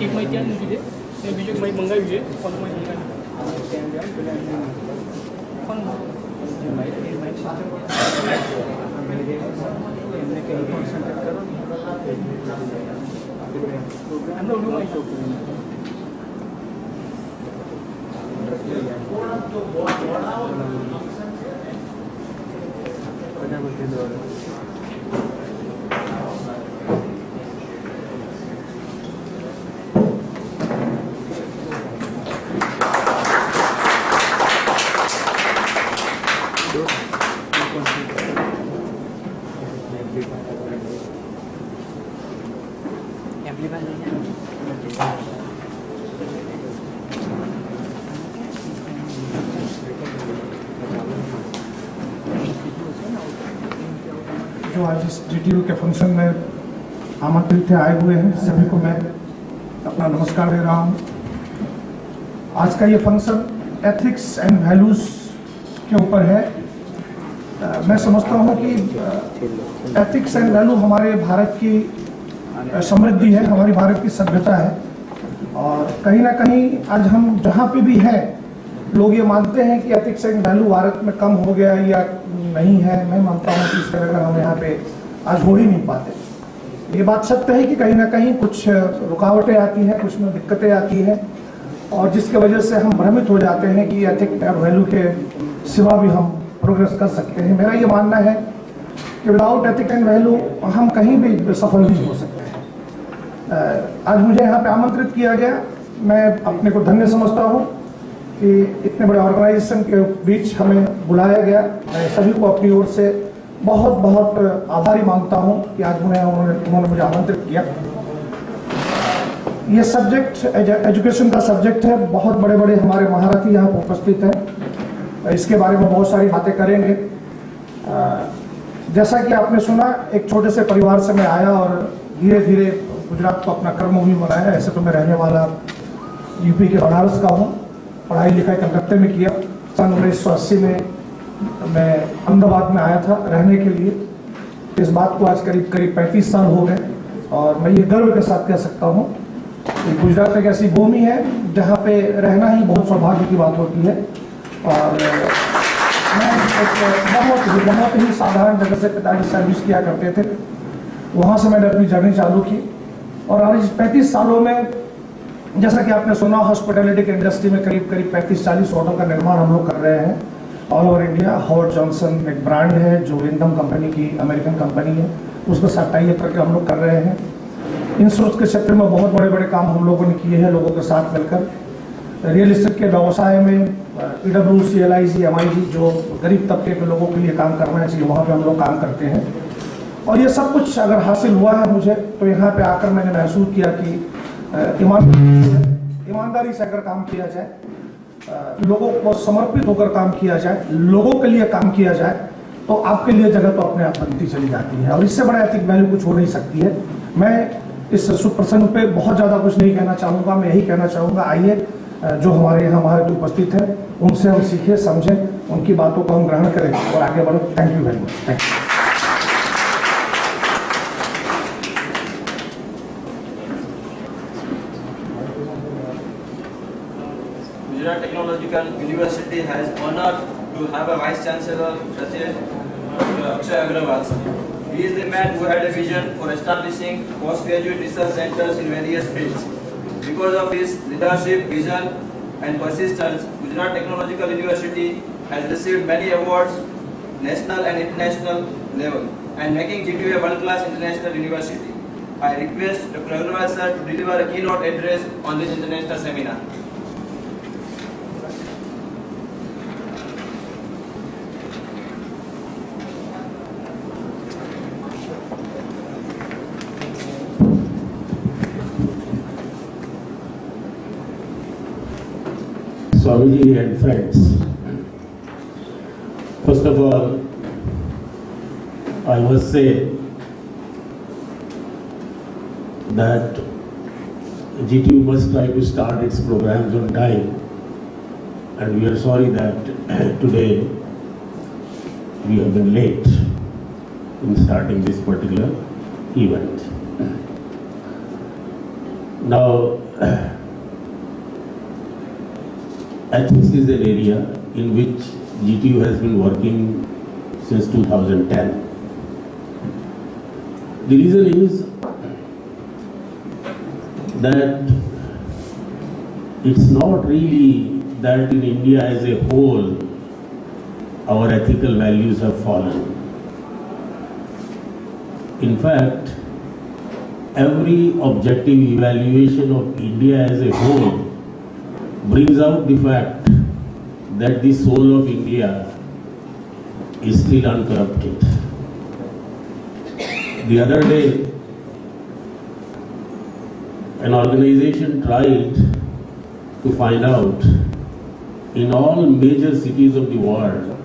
एक माहिती आणून दिली ते બીજું માહિતી મંગાવી છે કોણ માહિતી जो आज इस GTU के फंक्शन में आमंत्रित थे आए हुए हैं सभी को मैं अपना नमस्कार दे रहा हूँ। आज का ये फंक्शन एथिक्स एंड वैल्यूज़ के ऊपर है। मैं समझता हूँ कि एथिक्स एंड वैल्यू हमारे भारत की समृद्धि है, हमारी भारत की सभ्यता है और कहीं ना कहीं आज हम जहाँ पे भी हैं लोग ये मानते हैं कि एथिक्स एंड वैल्यू भारत में कम हो गया या नहीं है। मैं मानता हूँ कि इस तरह का हम यहाँ पे आज हो ही नहीं पाते। ये बात सत्य है कि कहीं ना कहीं कुछ रुकावटें आती हैं, कुछ में दिक्कतें आती हैं और जिसके वजह से हम भ्रमित हो जाते हैं कि एथिक्स एंड वैल्यू के सिवा भी हम प्रोग्रेस कर सकते हैं। मेरा ये मानना है कि विदाउट एथिक्स एंड वैल्यू हम कहीं भी सफल नहीं हो सकते हैं। आज मुझे यहाँ पे आमंत्रित किया गया, मैं अपने को धन्य समझता हूँ कि इतने बड़े ऑर्गेनाइजेशन के बीच हमें बुलाया गया। मैं सभी को अपनी ओर से बहुत बहुत आभारी मानता हूँ कि आज उन्होंने मुझे आमंत्रित किया। ये सब्जेक्ट एजुकेशन का सब्जेक्ट है, बहुत बड़े बड़े हमारे महारथी यहाँ पर उपस्थित हैं, इसके बारे में बहुत सारी बातें करेंगे। जैसा कि आपने सुना, एक छोटे से परिवार से मैं आया और धीरे धीरे गुजरात को अपना कर्मभूमि बनाया। ऐसे तो मैं रहने वाला यूपी के बनारस का हूँ, पढ़ाई लिखाई कलकत्ते में किया। सन 1980 में मैं अहमदाबाद में आया था रहने के लिए। इस बात को आज करीब 35 साल हो गए और मैं ये गर्व के साथ कह सकता हूँ कि गुजरात एक ऐसी भूमि है जहाँ पे रहना ही बहुत सौभाग्य की बात होती है। और मैं एक बहुत ही साधारण जगह से पिताजी सर्विस किया करते थे, वहाँ से मैंने अपनी जर्नी चालू की और आज 35 सालों में जैसा कि आपने सुना, हॉस्पिटैलिटी के इंडस्ट्री में करीब 35-40 होटल का निर्माण हम लोग कर रहे हैं all over India. Howard Johnson एक ब्रांड है जो विंडम कंपनी की अमेरिकन कंपनी है, उसके साथ टाई अप करके हम लोग कर रहे हैं। इंश्योरेंस के क्षेत्र में बहुत बड़े बड़े काम हम लोगों ने किए हैं लोगों के साथ मिलकर। रियल इस्टेट के व्यवसाय में PWC, LIC, MIG जो गरीब तबके के लोगों के लिए काम करना चाहिए, वहाँ पर हम लोग काम करते हैं। और ये सब कुछ अगर हासिल हुआ है मुझे, तो यहाँ पर आकर मैंने महसूस किया कि ईमानदारी से अगर काम किया जाए, लोगों को समर्पित होकर काम किया जाए, लोगों के लिए काम किया जाए, तो आपके लिए जगह तो अपने आप बनती चली जाती है और इससे बड़ा एथिक वैल्यू कुछ हो नहीं सकती है। मैं इस शुभ प्रसंग पे बहुत ज़्यादा कुछ नहीं कहना चाहूँगा। मैं यही कहना चाहूँगा, आइए जो हमारे यहाँ महारथी उपस्थित है उनसे हम सीखें, समझें, उनकी बातों को हम ग्रहण करें और आगे बढ़ें। Thank you very much. Thank you. Gujarat Technological University has honored to have a Vice Chancellor such as Dr. Akshay Agrawal. He is the man who had a vision for establishing postgraduate research centers in various fields. Because of his leadership, vision and persistence, Gujarat Technological University has received many awards, national and international level, and making GTU a world-class international university. I request Dr. Agrawal sir to deliver a keynote address on this international seminar. Swamiji and friends, first of all, I must say that GTU must try to start its programs on time, and we are sorry that today we have been late in starting this particular event. Now, ethics is an area in which GTU has been working since 2010. The reason is that it's not really that in India as a whole our ethical values have fallen. In fact, every objective evaluation of India as a whole brings out the fact that the soul of India is still uncorrupted. The other day, an organization tried to find out in all major cities of the world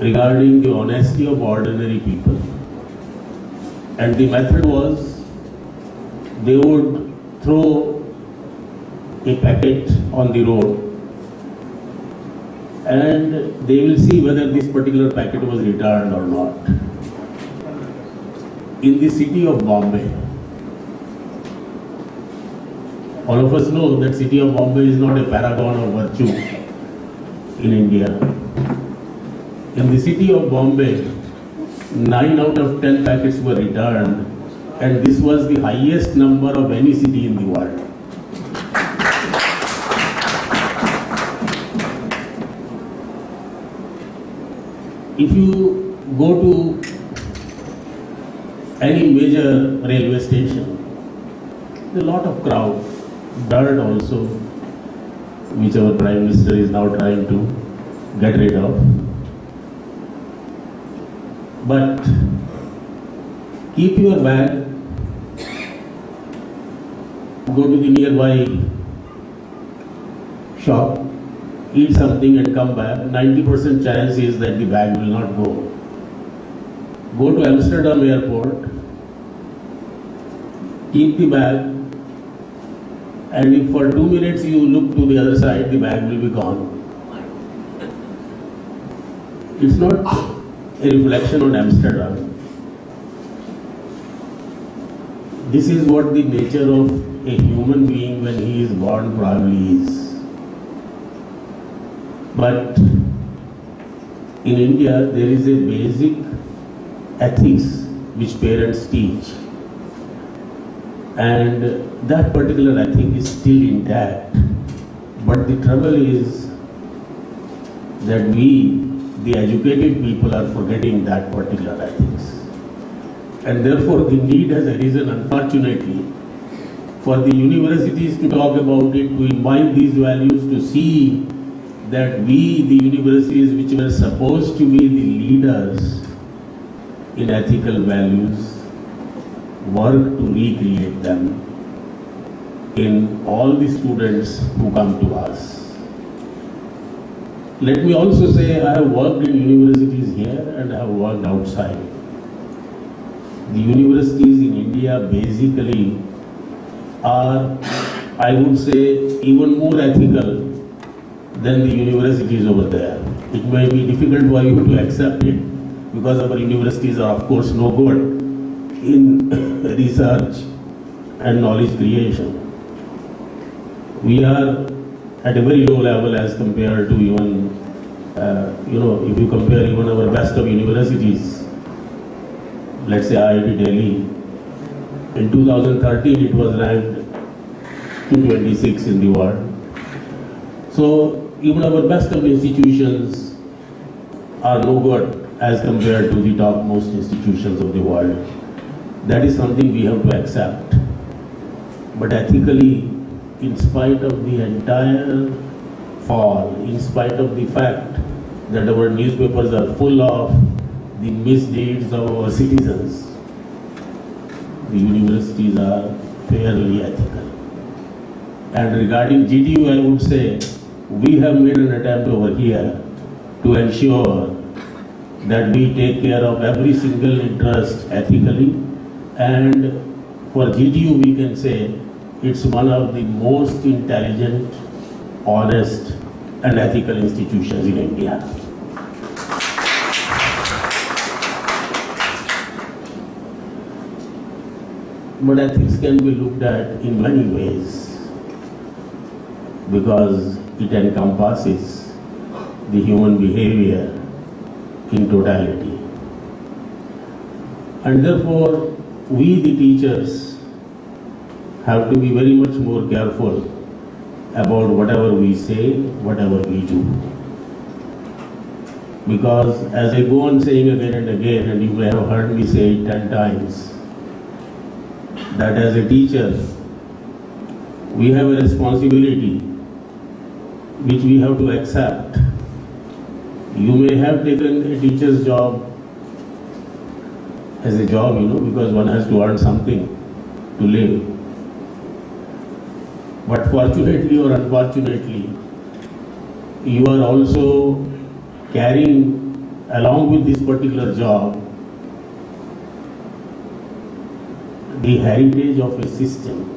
regarding the honesty of ordinary people. And the method was they would throw a packet on the road and they will see whether this particular packet was returned or not. In the city of Bombay, all of us know that city of Bombay is not a paragon of virtue in India. In the city of Bombay, 9 out of 10 packets were returned, and this was the highest number of any city in the world. If you go to any major railway station, there's a lot of crowd, dirt also, which our Prime Minister is now trying to get rid of. But keep your bag, go to the nearby shop, eat something and come back. 90% chance is that the bag will not go. Go to Amsterdam airport, keep the bag, and if for 2 minutes you look to the other side, the bag will be gone. It's not a reflection on Amsterdam. This is what the nature of a human being when he is born probably is. But in India there is a basic ethics which parents teach, and that particular ethic is still intact. But the trouble is that we, the educated people, are forgetting that particular ethics. And therefore the need has arisen, unfortunately, for the universities to talk about it, to imbibe these values, to see that we, the universities which were supposed to be the leaders in ethical values, work to recreate them in all the students who come to us. Let me also say I have worked in universities here and I have worked outside. The universities in India basically are, I would say, even more ethical than the universities over there. It may be difficult for you to accept it because our universities are of course no good in research and knowledge creation. We are at a very low level as compared to even, if you compare even our best of universities, let's say IIT Delhi, in 2013 it was ranked 226 in the world. So even our best of institutions are no good as compared to the topmost institutions of the world. That is something we have to accept. But ethically, in spite of the entire fall, in spite of the fact that our newspapers are full of the misdeeds of our citizens, the universities are fairly ethical. And regarding GTU, I would say we have made an attempt over here to ensure that we take care of every single interest ethically, and for GTU we can say it's one of the most intelligent, honest and ethical institutions in India. But ethics can be looked at in many ways because it encompasses the human behavior in totality. And therefore, we the teachers have to be very much more careful about whatever we say, whatever we do. Because as I go on saying again and again, and you may have heard me say it 10 times, that as a teacher, we have a responsibility which we have to accept. You may have taken a teacher's job as a job, because one has to earn something to live. But fortunately or unfortunately, you are also carrying along with this particular job the heritage of a system.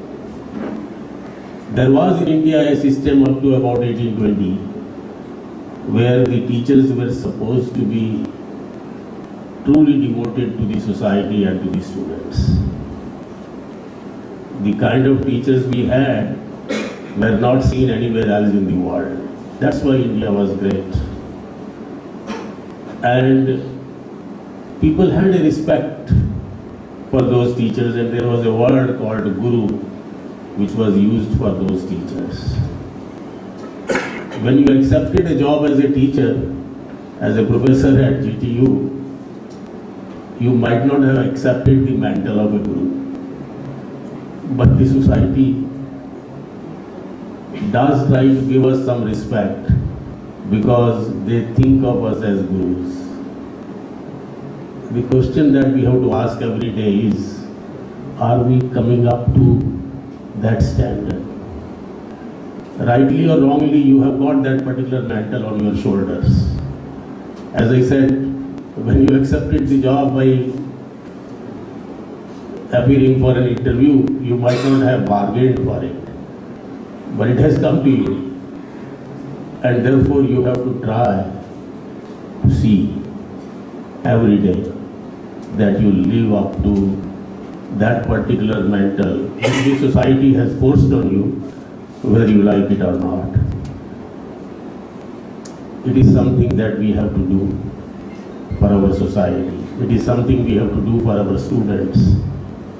There was in India a system up to about 1820 where the teachers were supposed to be truly devoted to the society and to the students. The kind of teachers we had were not seen anywhere else in the world. That's why India was great. And people had a respect for those teachers, and there was a word called guru which was used for those teachers. When you accepted a job as a teacher, as a professor at GTU, you might not have accepted the mantle of a guru. But the society does try to give us some respect because they think of us as gurus. The question that we have to ask every day is, are we coming up to that standard? Rightly or wrongly, you have got that particular mantle on your shoulders. As I said, when you accepted the job by appearing for an interview, you might not have bargained for it, but it has come to you, and therefore you have to try to see every day that you live up to that particular mantle which the society has forced on you, whether you like it or not. It is something that we have to do for our society. It is something we have to do for our students.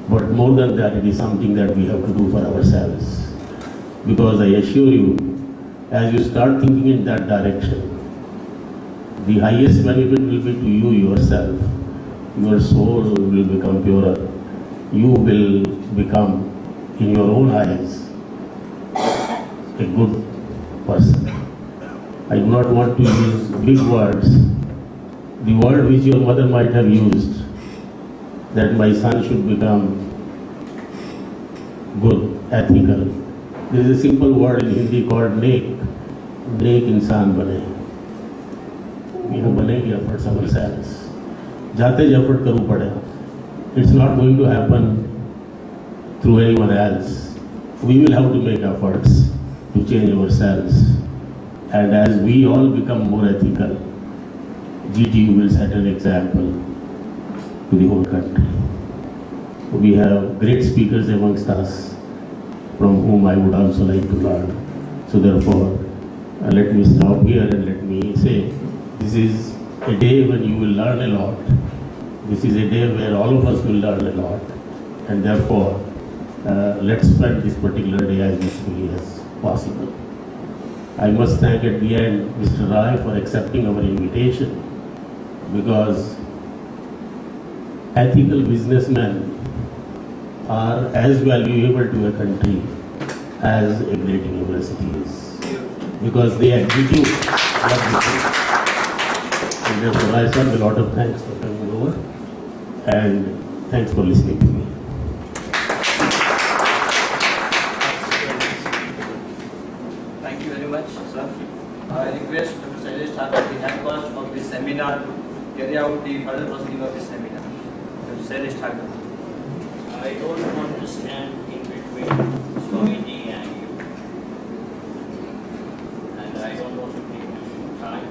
But more than that, it is something that we have to do for ourselves. Because I assure you, as you start thinking in that direction, the highest benefit will be to you yourself. Your soul will become purer. You will become, in your own eyes, a good person. I do not want to use big words. The word which your mother might have used, that my son should become good, ethical. There is a simple word in Hindi called nek. Nek insan bane. We have to make efforts ourselves. Jate effort karu pade. It's not going to happen through anyone else. We will have to make efforts to change ourselves. And as we all become more ethical, GTU will set an example to the whole country. We have great speakers amongst us from whom I would also like to learn. So therefore, let me stop here and let me say, this is a day when you will learn a lot. This is a day where all of us will learn a lot. And therefore, let's spend this particular day as usefully as possible. I must thank at the end Mr. Rai for accepting our invitation, because ethical businessmen are as valuable to a country as a great university is, because they execute what they do. And therefore, I serve a lot of thanks for coming over, and thanks for listening to me. Thank you very much, sir. I request Dr. Shailesh Thakur, the head coach of this seminar, to carry out the further proceeding of this seminar. Dr. Shailesh Thakur. I don't want to stand in between Swamiji and you. And I don't want to take much time.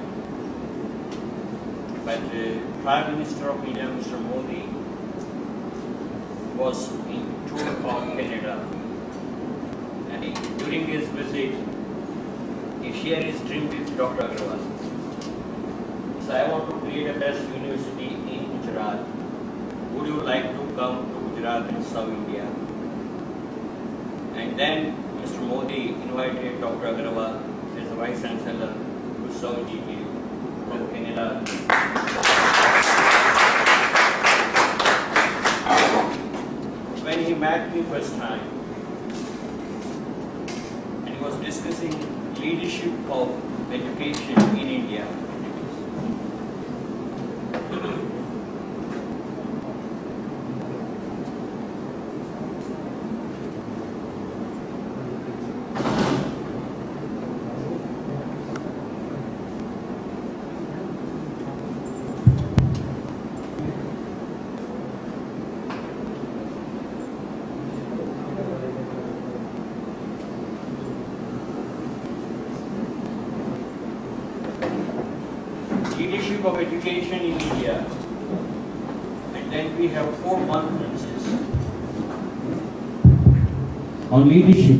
But the Prime Minister of India, Mr. Modi, was tour from Canada. And during his visit, he shared his dream with Dr. Agarwal. So I want to create a best university in Gujarat. Would you like to come to Gujarat and South India? And then Mr. Modi invited Dr. Agarwal as the Vice Chancellor to South GTU from Canada. When he met me first time, and he was discussing leadership of education in India. Leadership of education in India, and then we have 4 conferences on leadership.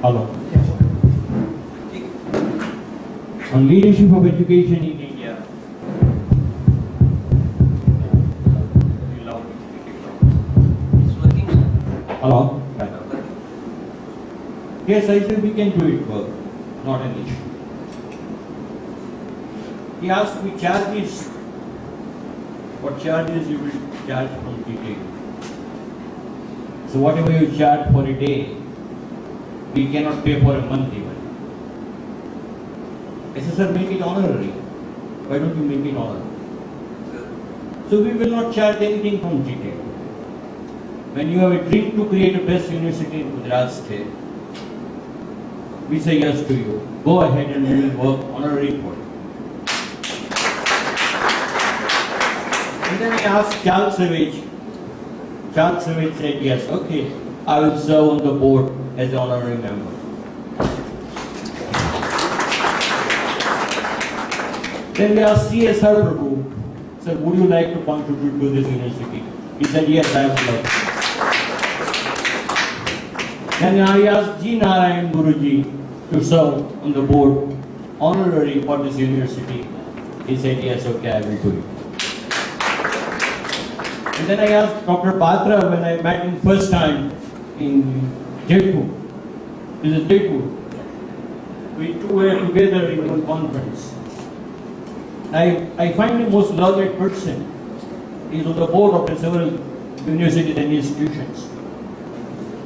Hello. On leadership of education in India. It's working. Hello. Yes, I said we can do it work, not an issue. He asked me charges. What charges you will charge from GTU? So whatever you charge for a day, we cannot pay for a month even. I said, sir, make it honorary. Why don't you make it honorary? So we will not charge anything from GTU. When you have a dream to create a best university in Gujarat state, we say yes to you. Go ahead and we will work honorary for it. And then I asked Charles Savage. Charles Savage said, yes, okay, I will serve on the board as an honorary member. Then we asked C.S.R. Prabhu, sir, would you like to contribute to this university? He said, yes, I would love to. Then I asked G. Narayan Guruji to serve on the board honorary for this university. He said, yes, okay, I will do it. And then I asked Dr. Batra when I met him first time in Jaipur. This is Jaipur. We two were together in one conference. I find him most learned person. He is on the board of several universities and institutions.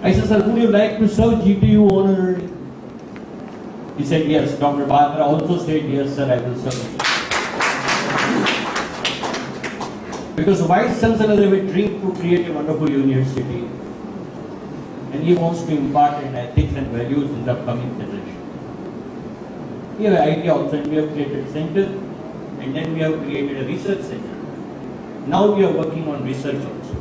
I said, sir, would you like to serve GTU honorary? He said, yes. Dr. Batra also said, yes, sir, I will serve. Because the Vice Chancellor have a dream to create a wonderful university, and he wants to impart an ethics and values in the upcoming generation. We have an idea also, and we have created a center, and then we have created a research center. Now we are working on research also.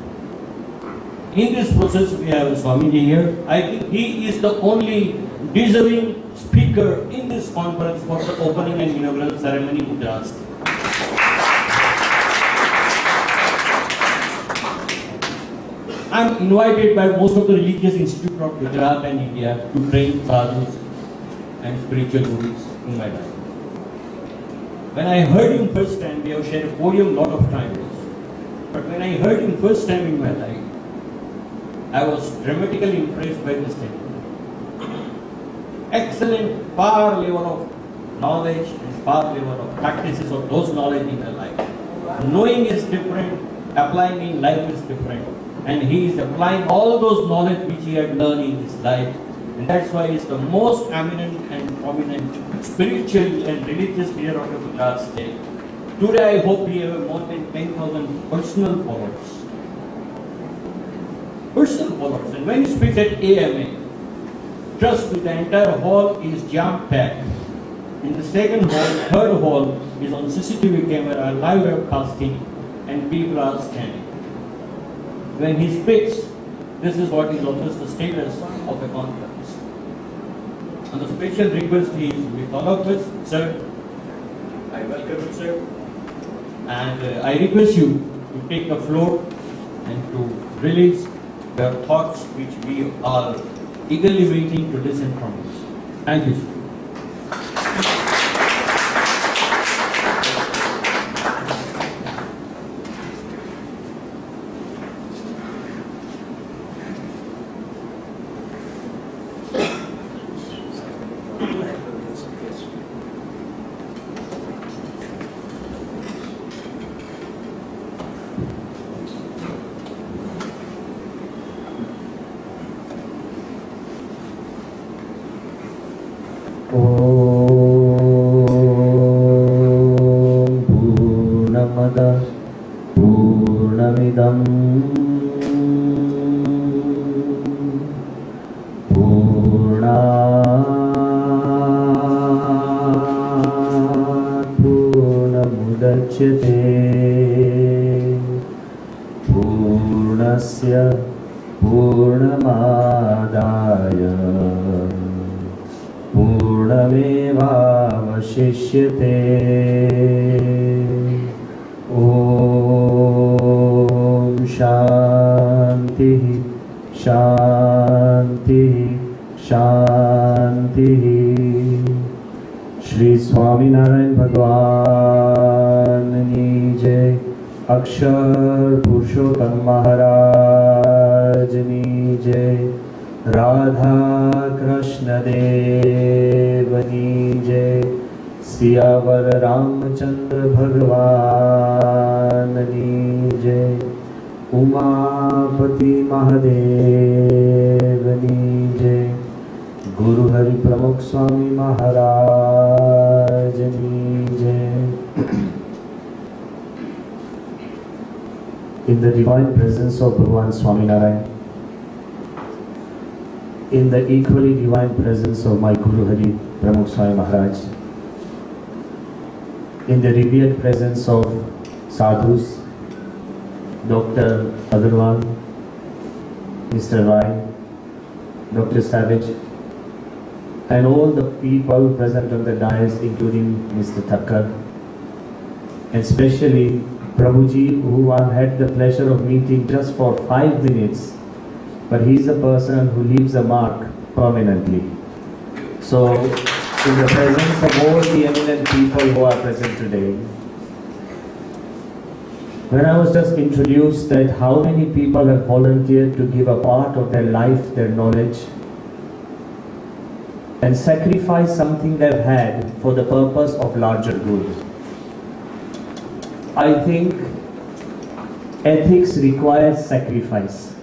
In this process, we have Swamiji here. I think he is the only deserving speaker in this conference for the opening and inaugural ceremony in Gujarat. I am invited by most of the religious institutes of Gujarat and India to train sadhus and spiritual gurus in my life. When I heard him first time, we have shared a podium lot of times. But when I heard him first time in my life, I was dramatically impressed by this thing. Excellent, far level of knowledge and far level of practices of those knowledge in my life. Knowing is different, applying in life is different. And he is applying all those knowledge which he had learned in his life. And that's why he is the most eminent and prominent spiritual and religious leader of the Gujarat state. Today I hope he has more than 10,000 personal followers. Personal followers. And when he speaks at AMA, trust me, the entire hall is jam-packed. In the second hall, third hall is on CCTV camera, live webcasting, and people are standing. When he speaks, this is what is almost the status of the conference. On the special request, he is with all of us, sir. I welcome you, sir. And I request you to take the floor and to release the thoughts which we are eagerly waiting to listen from you. Thank you, sir. ॐ पूर्णमदः पूर्णमिदं पूर्णात् पूर्णमुदच्यते पूर्णस्य पूर्णमादाय पूर्णमेवावशिष्यते। ॐ शान्तिः शान्तिः शान्तिः। श्री स्वामीनारायण भगवान की जय। अक्षर पुरुषोत्तम महाराज की जय। राधा कृष्ण देव की जय। सियावर रामचंद्र भगवान की जय। उमापति महादेव की जय। गुरु हरि प्रमुख स्वामी महाराज की जय। In the divine presence of Bhagavan Swaminarayan, in the equally divine presence of my Guru Hari Pramukh Swami Maharaj, in the revered presence of sadhus, Dr. Agarwal, Mr. Rai, Dr. Savage, and all the people present on the dais, including Mr. Thakkar, and especially Prabhuji, who I had the pleasure of meeting just for 5 minutes, but he is a person who leaves a mark permanently. So, in the presence of all the eminent people who are present today, when I was just introduced that how many people have volunteered to give a part of their life, their knowledge, and sacrifice something they've had for the purpose of larger good, I think ethics requires sacrifice.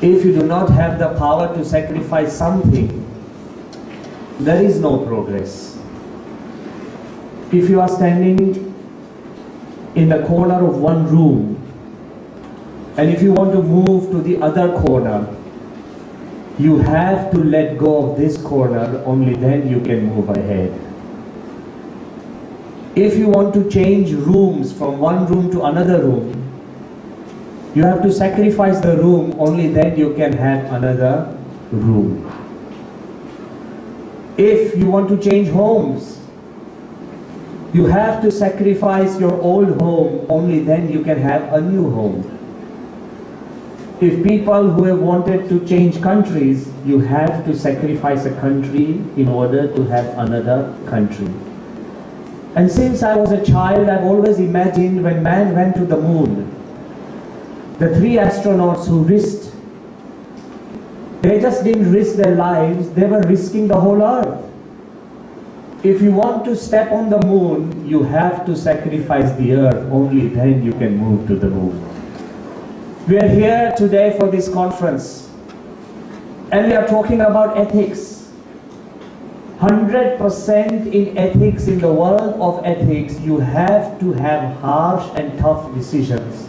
If you do not have the power to sacrifice something, there is no progress. If you are standing in the corner of one room, and if you want to move to the other corner, you have to let go of this corner, only then you can move ahead. If you want to change rooms from one room to another room, you have to sacrifice the room, only then you can have another room. If you want to change homes, you have to sacrifice your old home, only then you can have a new home. If people who have wanted to change countries, you have to sacrifice a country in order to have another country. And since I was a child, I've always imagined when man went to the moon, the 3 astronauts who risked, they just didn't risk their lives, they were risking the whole earth. If you want to step on the moon, you have to sacrifice the earth, only then you can move to the moon. We are here today for this conference, and we are talking about ethics. 100% in ethics, in the world of ethics, you have to have harsh and tough decisions.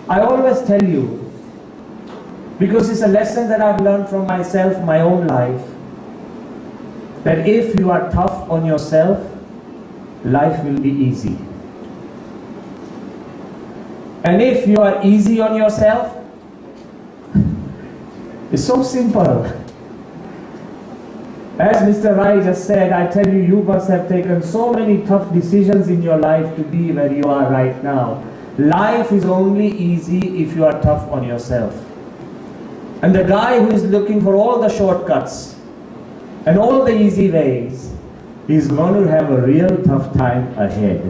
I always tell you, because it's a lesson that I've learned from myself, my own life, that if you are tough on yourself, life will be easy. And if you are easy on yourself, it's so simple. As Mr. Rai just said, I tell you, you must have taken so many tough decisions in your life to be where you are right now. Life is only easy if you are tough on yourself. And the guy who is looking for all the shortcuts and all the easy ways is going to have a real tough time ahead.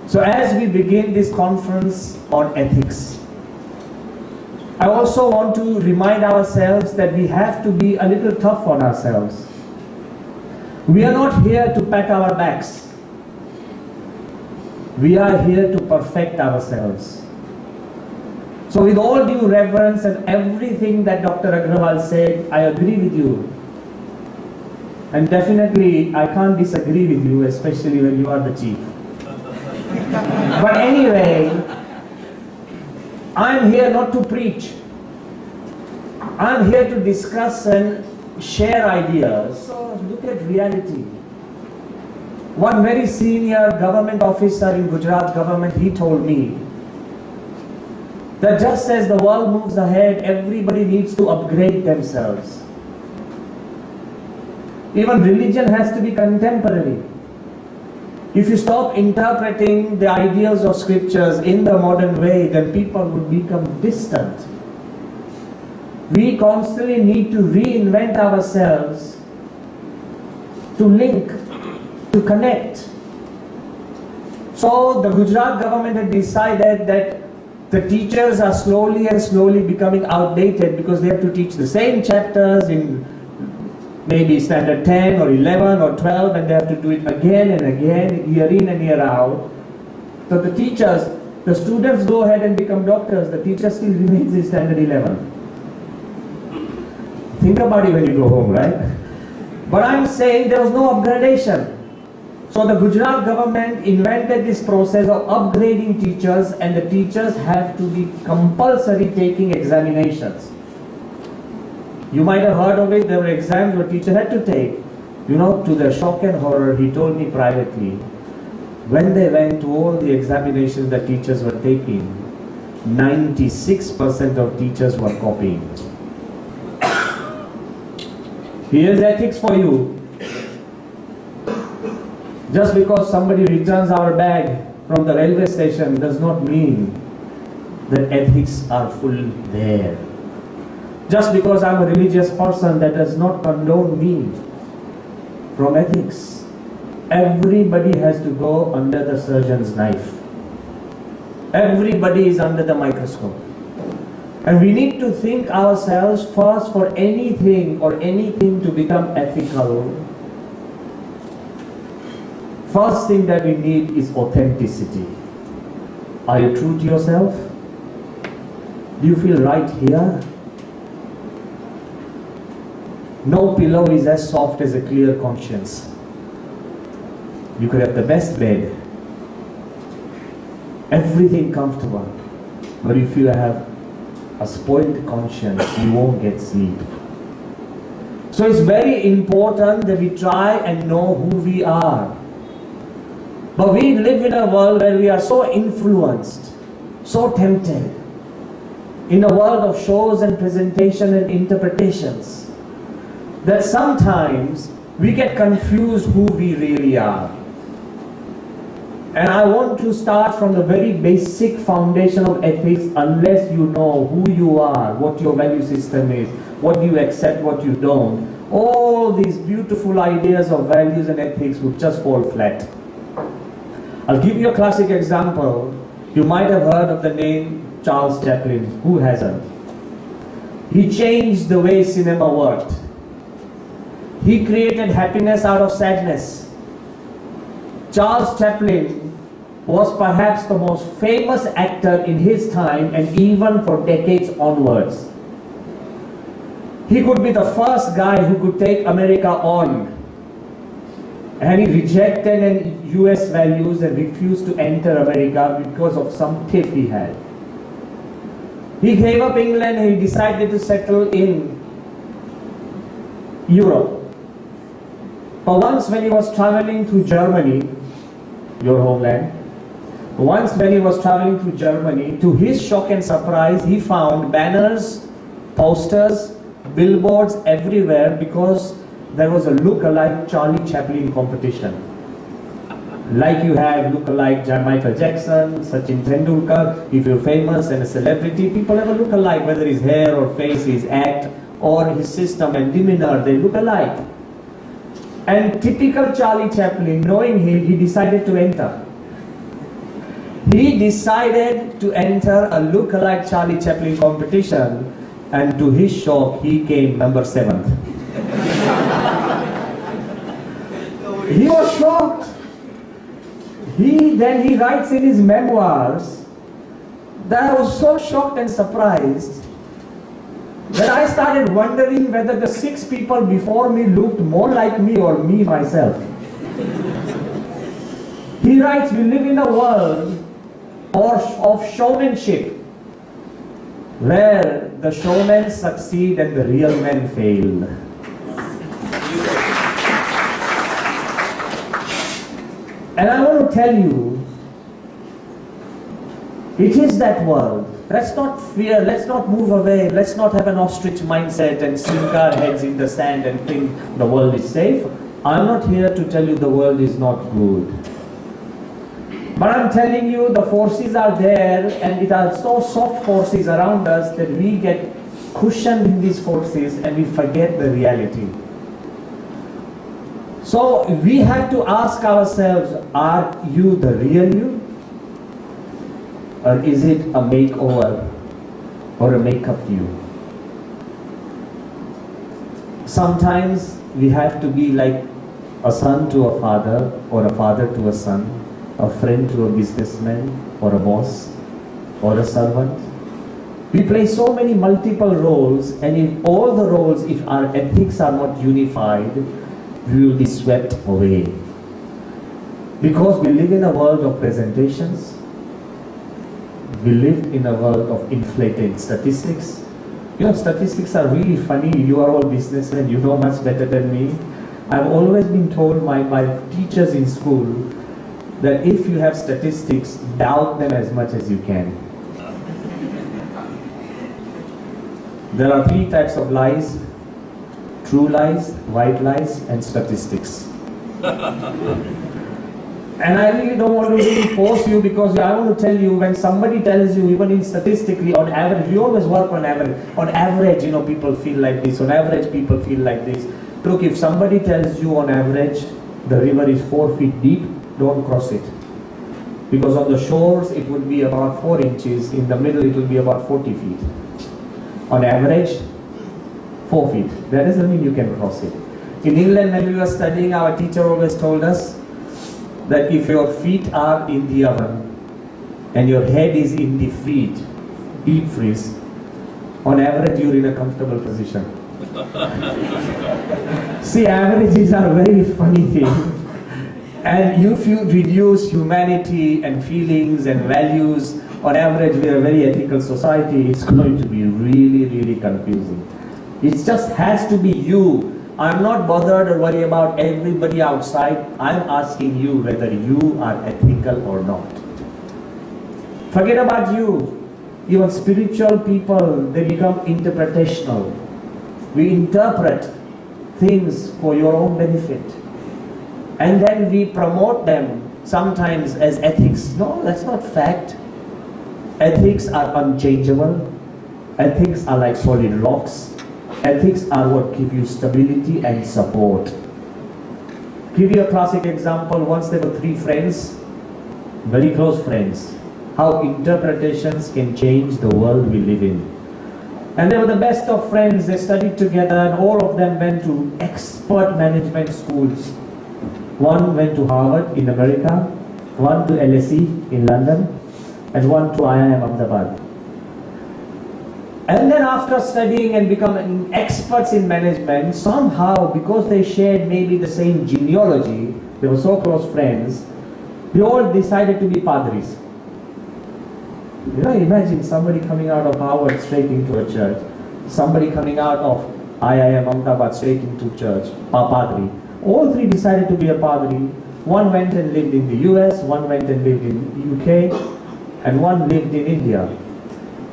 So as we begin this conference on ethics, I also want to remind ourselves that we have to be a little tough on ourselves. We are not here to pat our backs. We are here to perfect ourselves. So with all due reverence and everything that Dr. Agrawal said, I agree with you. And definitely I can't disagree with you, especially when you are the chief. But anyway, I'm here not to preach. I'm here to discuss and share ideas. So look at reality. One very senior government officer in Gujarat government, he told me that just as the world moves ahead, everybody needs to upgrade themselves. Even religion has to be contemporary. If you stop interpreting the ideals of scriptures in the modern way, then people would become distant. We constantly need to reinvent ourselves, to link, to connect. So the Gujarat government had decided that the teachers are slowly and slowly becoming outdated because they have to teach the same chapters in maybe standard 10 or 11 or 12, and they have to do it again and again, year in and year out. So the teachers, the students go ahead and become doctors, the teacher still remains in standard 11. Think about it when you go home, right? But I'm saying there was no upgradation. So the Gujarat government invented this process of upgrading teachers, and the teachers have to be compulsory taking examinations. You might have heard of it, there were exams where teacher had to take. You know, to their shock and horror, he told me privately, when they went to all the examinations that teachers were taking, 96% of teachers were copying. Here's ethics for you. Just because somebody returns our bag from the railway station does not mean that ethics are full there. Just because I'm a religious person, that does not condone me from ethics. Everybody has to go under the surgeon's knife. Everybody is under the microscope. And we need to think ourselves first for anything to become ethical. First thing that we need is authenticity. Are you true to yourself? Do you feel right here? No pillow is as soft as a clear conscience. You could have the best bed, everything comfortable, but if you have a spoiled conscience, you won't get sleep. So it's very important that we try and know who we are. But we live in a world where we are so influenced, so tempted, in a world of shows and presentation and interpretations, that sometimes we get confused who we really are. And I want to start from the very basic foundation of ethics. Unless you know who you are, what your value system is, what you accept, what you don't, all these beautiful ideas of values and ethics would just fall flat. I'll give you a classic example. You might have heard of the name Charles Chaplin. Who hasn't? He changed the way cinema worked. He created happiness out of sadness. Charles Chaplin was perhaps the most famous actor in his time, and even for decades onwards. He could be the first guy who could take America on. And he rejected US values and refused to enter America because of some tiff he had. He gave up England and he decided to settle in Europe. But once when he was traveling through Germany, your homeland, once when he was traveling through Germany, to his shock and surprise, he found banners, posters, billboards everywhere because there was a look-alike Charlie Chaplin competition. Like you have look-alike Michael Jackson, Sachin Tendulkar. If you're famous and a celebrity, people have a look-alike, whether his hair or face, his act, or his system and demeanor, they look alike. And typical Charlie Chaplin, knowing him, he decided to enter. He decided to enter a look-alike Charlie Chaplin competition, and to his shock, he came number 7th. He was shocked. Then he writes in his memoirs that I was so shocked and surprised that I started wondering whether the 6 people before me looked more like me or me myself. He writes, we live in a world of showmanship, where the showmen succeed and the real men fail. And I want to tell you, it is that world. Let's not fear, let's not move away, let's not have an ostrich mindset and sink our heads in the sand and think the world is safe. I'm not here to tell you the world is not good. But I'm telling you the forces are there, and it are so soft forces around us that we get cushioned in these forces and we forget the reality. So we have to ask ourselves, are you the real you? Or is it a makeover or a makeup you? Sometimes we have to be like a son to a father, or a father to a son, a friend to a businessman, or a boss, or a servant. We play so many multiple roles, and in all the roles, if our ethics are not unified, we will be swept away. Because we live in a world of presentations, we live in a world of inflated statistics. You know, statistics are really funny. You are all businessmen, you know much better than me. I've always been told by my teachers in school that if you have statistics, doubt them as much as you can. There are 3 types of lies: true lies, white lies, and statistics. And I really don't want to really force you, because I want to tell you, when somebody tells you, even in statistically, on average, we always work on average. On average, you know, people feel like this. On average, people feel like this. Look, if somebody tells you on average the river is 4 feet deep, don't cross it. Because on the shores, it would be about 4 inches. In the middle, it will be about 40 feet. On average, 4 feet. That doesn't mean you can cross it. In England, when we were studying, our teacher always told us that if your feet are in the oven and your head is in the deep freeze, on average you're in a comfortable position. See, averages are a very funny thing. And if you reduce humanity and feelings and values, on average we are a very ethical society, it's going to be really, really confusing. It just has to be you. I'm not bothered or worried about everybody outside. I'm asking you whether you are ethical or not. Forget about you. Even spiritual people, they become interpretational. We interpret things for your own benefit. And then we promote them sometimes as ethics. No, that's not fact. Ethics are unchangeable. Ethics are like solid rocks. Ethics are what give you stability and support. Give you a classic example. Once there were 3 friends, very close friends. How interpretations can change the world we live in. And they were the best of friends. They studied together, and all of them went to expert management schools. One went to Harvard in America, one to LSE in London, and one to IIM Ahmedabad. And then after studying and becoming experts in management, somehow, because they shared maybe the same genealogy, they were so close friends, they all decided to be padris. You know, imagine somebody coming out of Harvard straight into a church, somebody coming out of IIM Ahmedabad straight into church, a padri. All 3 decided to be a padri. One went and lived in the US, one went and lived in the UK, and one lived in India.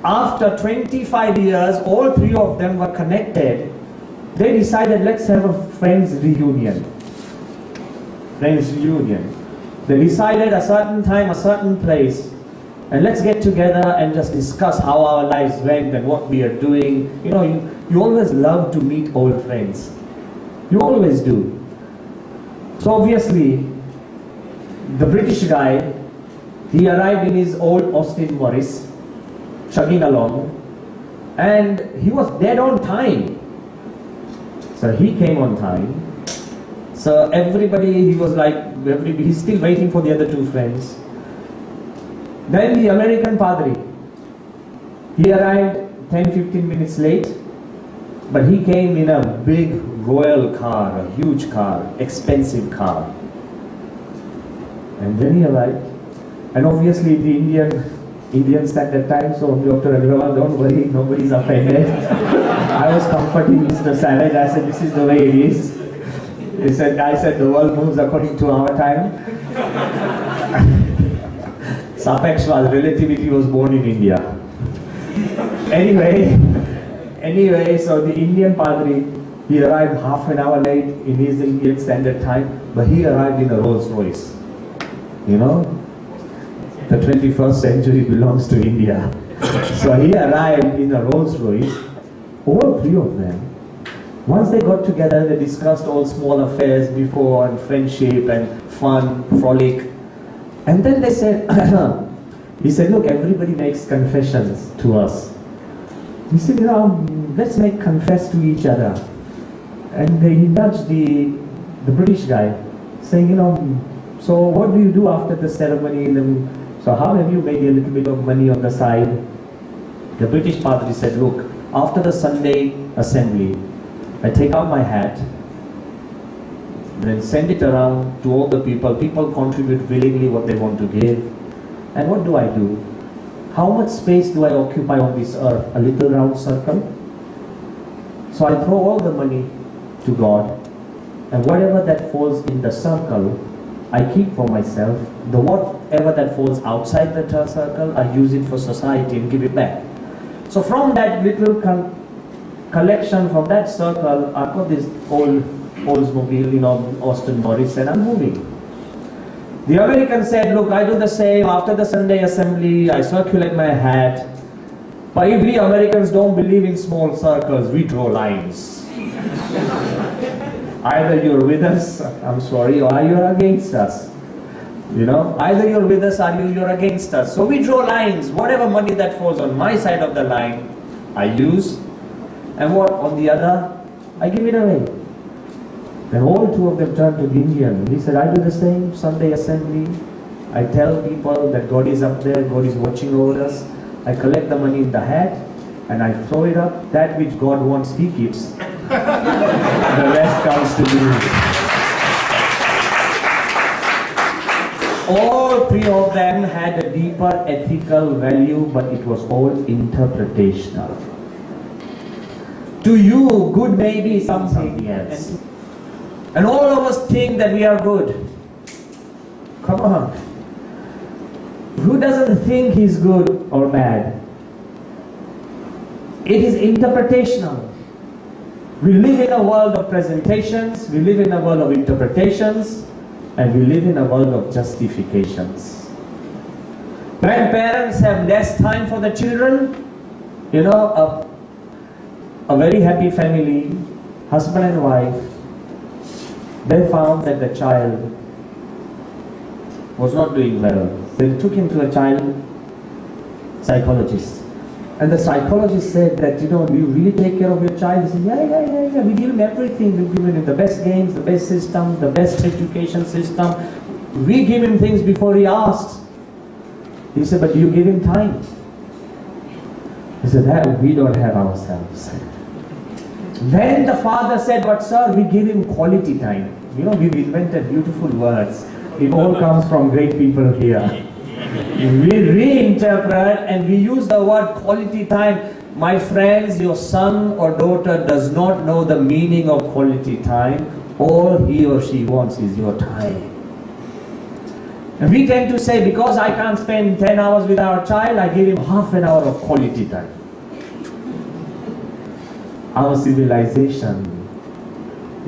After 25 years, all 3 of them were connected. They decided, let's have a friends reunion. Friends reunion. They decided a certain time, a certain place, and let's get together and just discuss how our lives went and what we are doing. You know, you always love to meet old friends. You always do. So obviously, the British guy, he arrived in his old Austin Morris, chugging along, and he was dead on time. So he came on time. So everybody, he was like, he's still waiting for the other two friends. Then the American Padre, he arrived 10-15 minutes late, but he came in a big royal car, a huge car, expensive car. And then he arrived, and obviously the Indians at that time, so Dr. Agrawal, don't worry, nobody's offended. I was comforting Mr. Savage. I said, this is the way it is. I said, the world moves according to our time. Sapekshwal, relativity was born in India. Anyway, so the Indian Padre, he arrived half an hour late in his Indian standard time, but he arrived in a Rolls Royce. You know, the 21st century belongs to India. So he arrived in a Rolls Royce, all three of them. Once they got together, they discussed all small affairs before, and friendship and fun, frolic. And then they said, he said, look, everybody makes confessions to us. He said, let's make confess to each other. And he nudged the British guy, saying, so what do you do after the ceremony? So how have you made a little bit of money on the side? The British Padre said, look, after the Sunday assembly, I take out my hat, then send it around to all the people. People contribute willingly what they want to give. And what do? How much space do I occupy on this earth? A little round circle. So I throw all the money to God, and whatever that falls in the circle, I keep for myself. The whatever that falls outside the circle, I use it for society and give it back. So from that little collection, from that circle, I've got this old Oldsmobile, Austin Morris, and I'm moving. The American said, look, I do the same. After the Sunday assembly, I circulate my hat. But if we Americans don't believe in small circles, we draw lines. Either you're with us, I'm sorry, or you're against us. Either you're with us or you're against us. So we draw lines. Whatever money that falls on my side of the line, I use. And what on the other, I give it away. Then all two of them turned to the Indian. He said, I do the same, Sunday assembly. I tell people that God is up there, God is watching over us. I collect the money in the hat and I throw it up. That which God wants, He keeps. The rest comes to me. All three of them had a deeper ethical value, but it was all interpretational. To you, good may be something else. And all of us think that we are good. Come on. Who doesn't think he's good or bad? It is interpretational. We live in a world of presentations, we live in a world of interpretations, and we live in a world of justifications. Grandparents have less time for the children. A very happy family, husband and wife, they found that the child was not doing well. They took him to a child psychologist. And the psychologist said that, do you really take care of your child? He said, yeah. We give him everything. We give him the best games, the best system, the best education system. We give him things before he asks. He said, but do you give him time? He said, that we don't have ourselves. Then the father said, but sir, we give him quality time. We've invented beautiful words. It all comes from great people here. We reinterpret and we use the word quality time. My friends, your son or daughter does not know the meaning of quality time. All he or she wants is your time. And we tend to say, because I can't spend 10 hours with our child, I give him half an hour of quality time. Our civilization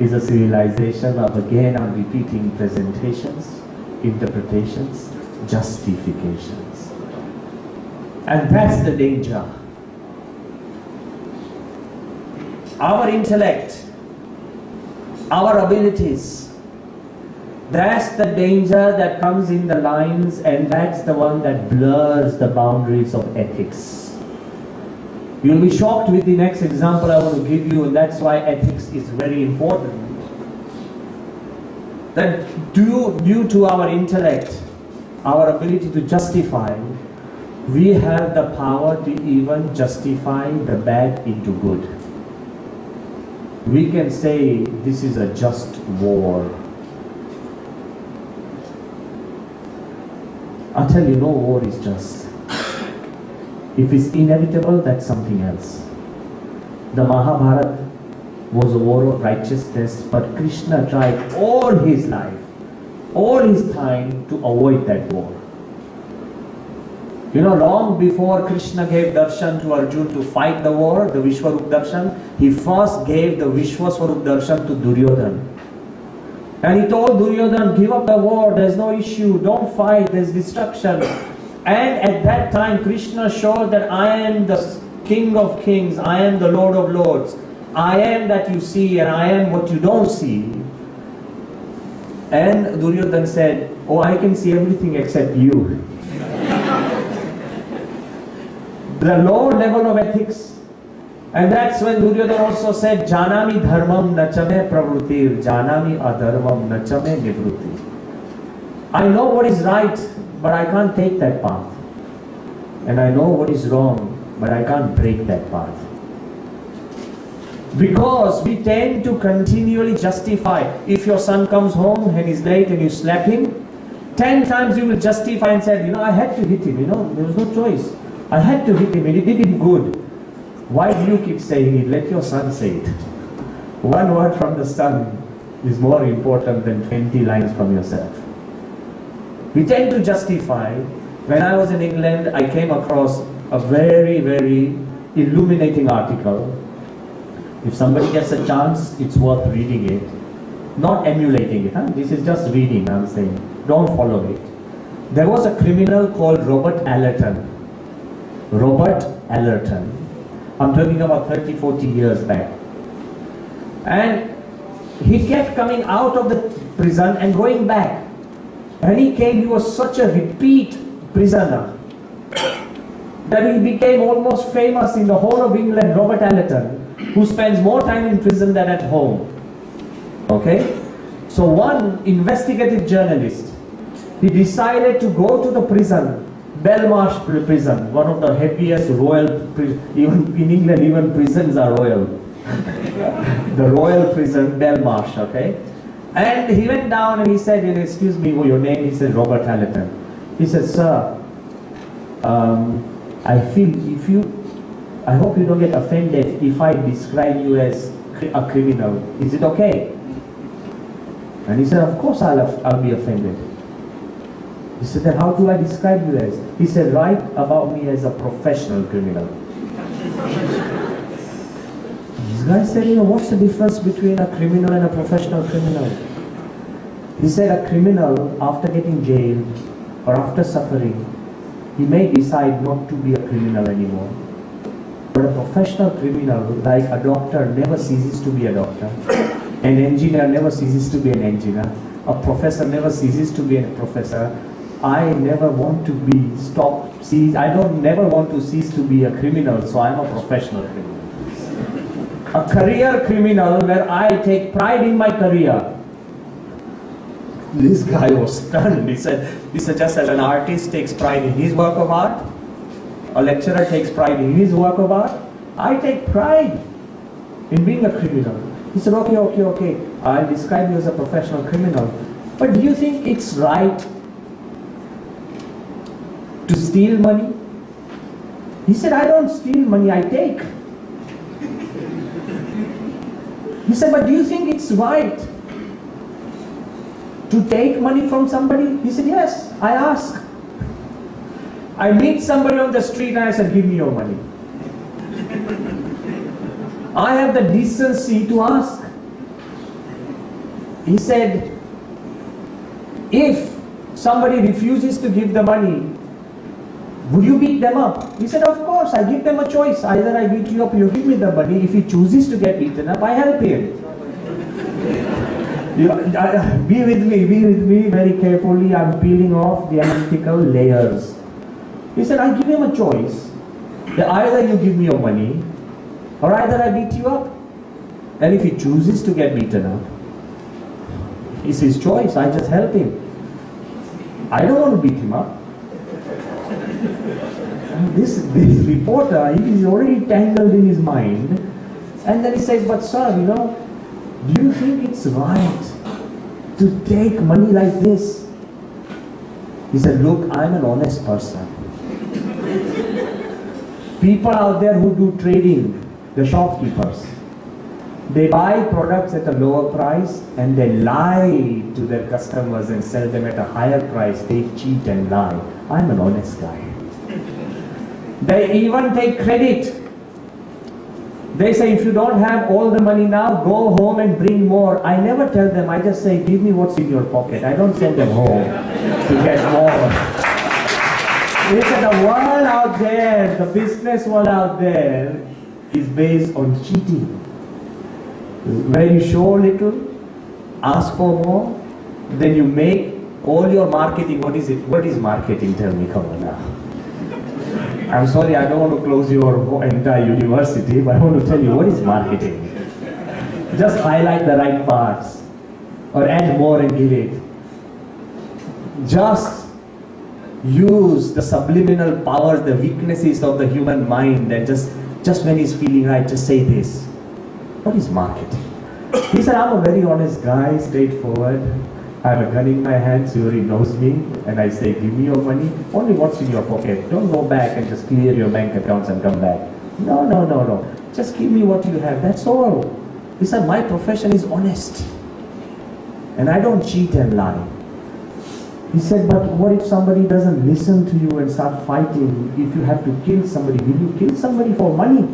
is a civilization of, again, I'm repeating, presentations, interpretations, justifications. And that's the danger. Our intellect, our abilities, that's the danger that comes in the lines, and that's the one that blurs the boundaries of ethics. You'll be shocked with the next example I want to give you, and that's why ethics is very important. That due to our intellect, our ability to justify, we have the power to even justify the bad into good. We can say this is a just war. I tell you, no war is just. If it's inevitable, that's something else. The Mahabharata was a war of righteousness, but Krishna tried all his life, all his time to avoid that war. You know, long before Krishna gave darshan to Arjun to fight the war, the Vishwarup darshan, he first gave the Vishwaswarup darshan to Duryodhana. And he told Duryodhana, give up the war, there's no issue, don't fight, there's destruction. And at that time, Krishna showed that I am the King of Kings, I am the Lord of Lords. I am that you see, and I am what you don't see. And Duryodhana said, oh, I can see everything except you. The low level of ethics. And that's when Duryodhana also said, Janami dharmam nachame pravrutir, janami adharmam nachame nivruti. I know what is right, but I can't take that path. And I know what is wrong, but I can't break that path. Because we tend to continually justify. If your son comes home and he's late and you slap him, 10 times you will justify and say, you know, I had to hit him, you know, there was no choice. I had to hit him and he did him good. Why do you keep saying it? Let your son say it. One word from the son is more important than 20 lines from yourself. We tend to justify. When I was in England, I came across a very, very illuminating article. If somebody gets a chance, it's worth reading it. Not emulating it. Huh? This is just reading, I'm saying. Don't follow it. There was a criminal called Robert Allerton. Robert Allerton. I'm talking about 30, 40 years back. And he kept coming out of the prison and going back. And he was such a repeat prisoner that he became almost famous in the whole of England, Robert Allerton, who spends more time in prison than at home. Okay? So one investigative journalist, he decided to go to the prison, Belmarsh prison, one of the heaviest royal prisons. Even in England, even prisons are royal. The royal prison, Belmarsh, okay? And he went down and he said, excuse me, your name? He said, Robert Allerton. He said, sir, I hope you don't get offended if I describe you as a criminal. Is it okay? And he said, of course I'll be offended. He said, then how do I describe you as? He said, write about me as a professional criminal. This guy said, what's the difference between a criminal and a professional criminal? He said, a criminal, after getting jailed or after suffering, he may decide not to be a criminal anymore. But a professional criminal, like a doctor, never ceases to be a doctor. An engineer never ceases to be an engineer. A professor never ceases to be a professor. I never want to be stopped. Never want to cease to be a criminal, so I'm a professional criminal. A career criminal where I take pride in my career. This guy was stunned. He said, just as an artist takes pride in his work of art, a lecturer takes pride in his work of art, I take pride in being a criminal. He said, okay, I'll describe you as a professional criminal. But do you think it's right to steal money? He said, I don't steal money, I take. He said, but do you think it's right to take money from somebody? He said, yes, I ask. I meet somebody on the street and I said, give me your money. I have the decency to ask. He said, if Somebody refuses to give the money. Would you beat them up? He said, of course, I give them a choice. Either I beat you up, you give me the money. If he chooses to get beaten up, I help him. Be with me very carefully. I'm peeling off the analytical layers. He said, I give him a choice. Either you give me your money, or either I beat you up. And if he chooses to get beaten up, it's his choice. I just help him. I don't want to beat him up. This reporter, he is already tangled in his mind. And then he says, but sir, do you think it's right to take money like this? He said, look, I'm an honest person. People out there who do trading, the shopkeepers, they buy products at a lower price and they lie to their customers and sell them at a higher price. They cheat and lie. I'm an honest guy. They even take credit. They say, if you don't have all the money now, go home and bring more. I never tell them, I just say, give me what's in your pocket. I don't send them home to get more. Look at the world out there, the business world out there is based on cheating. Where you show little, ask for more, then you make all your marketing. What is it? What is marketing? Tell me, come on now. I'm sorry, I don't want to close your entire university, but I want to tell you, what is marketing? Just highlight the right parts, or add more and give it. Just use the subliminal powers, the weaknesses of the human mind, and just when he's feeling right, just say this. What is marketing? He said, I'm a very honest guy, straightforward. I have a gun in my hand, so he knows me, and I say, give me your money. Only what's in your pocket. Don't go back and just clear your bank accounts and come back. No. Just give me what you have, that's all. He said, my profession is honest. And I don't cheat and lie. He said, but what if somebody doesn't listen to you and start fighting? If you have to kill somebody, will you kill somebody for money?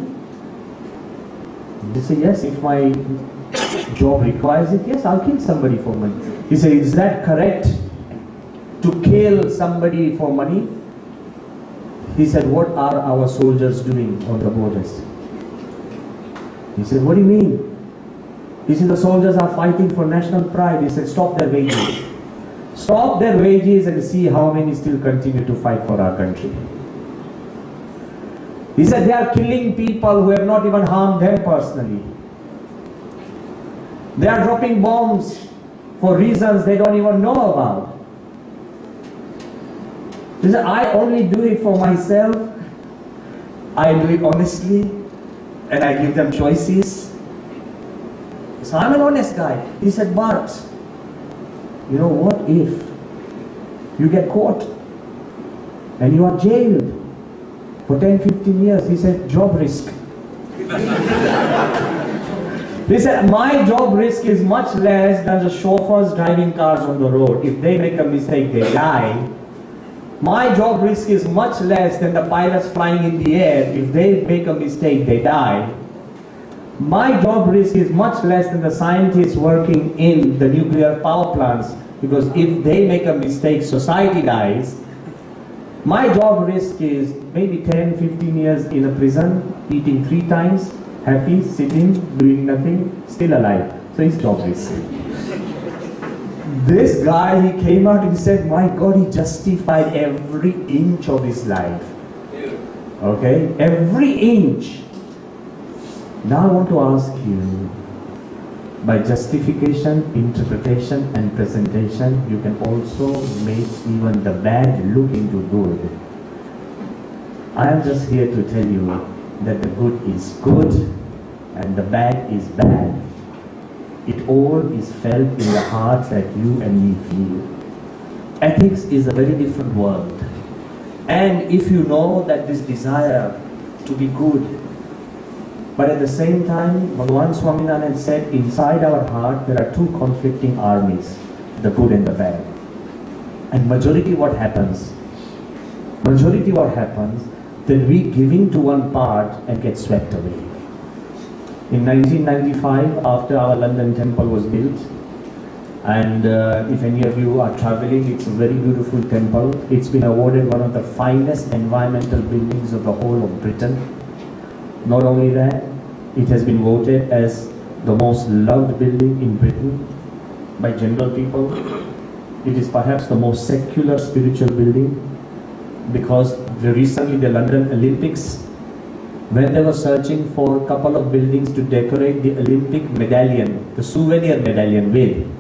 He said, yes, if my job requires it, yes, I'll kill somebody for money. He said, is that correct to kill somebody for money? He said, what are our soldiers doing on the borders? He said, what do you mean? He said, the soldiers are fighting for national pride. He said, stop their wages. Stop their wages and see how many still continue to fight for our country. He said, they are killing people who have not even harmed them personally. They are dropping bombs for reasons they don't even know about. He said, I only do it for myself. I do it honestly, and I give them choices. So I'm an honest guy. He said, but what if you get caught and you are jailed for 10-15 years? He said, job risk. He said, my job risk is much less than the chauffeurs driving cars on the road. If they make a mistake, they die. My job risk is much less than the pilots flying in the air. If they make a mistake, they die. My job risk is much less than the scientists working in the nuclear power plants, because if they make a mistake, society dies. My job risk is maybe 10-15 years in a prison, eating 3 times, happy, sitting, doing nothing, still alive. So his job risk. This guy, he came out and he said, my God, he justified every inch of his life. Okay? Every inch. Now I want to ask you, by justification, interpretation and presentation, you can also make even the bad look into good. I am just here to tell you that the good is good and the bad is bad. It all is felt in the hearts that you and me feel. Ethics is a very different world. And if you know that this desire to be good, but at the same time, Bhagavan Swaminarayan said, inside our heart there are 2 conflicting armies, the good and the bad. And majority what happens? Then we give in to one part and get swept away. In 1995, after our London temple was built, And if any of you are traveling, it's a very beautiful temple. It's been awarded one of the finest environmental buildings of the whole of Britain. Not only that, it has been voted as the most loved building in Britain by general people. It is perhaps the most secular spiritual building, because recently the London Olympics, when they were searching for a couple of buildings to decorate the Olympic medallion, the souvenir medallion with,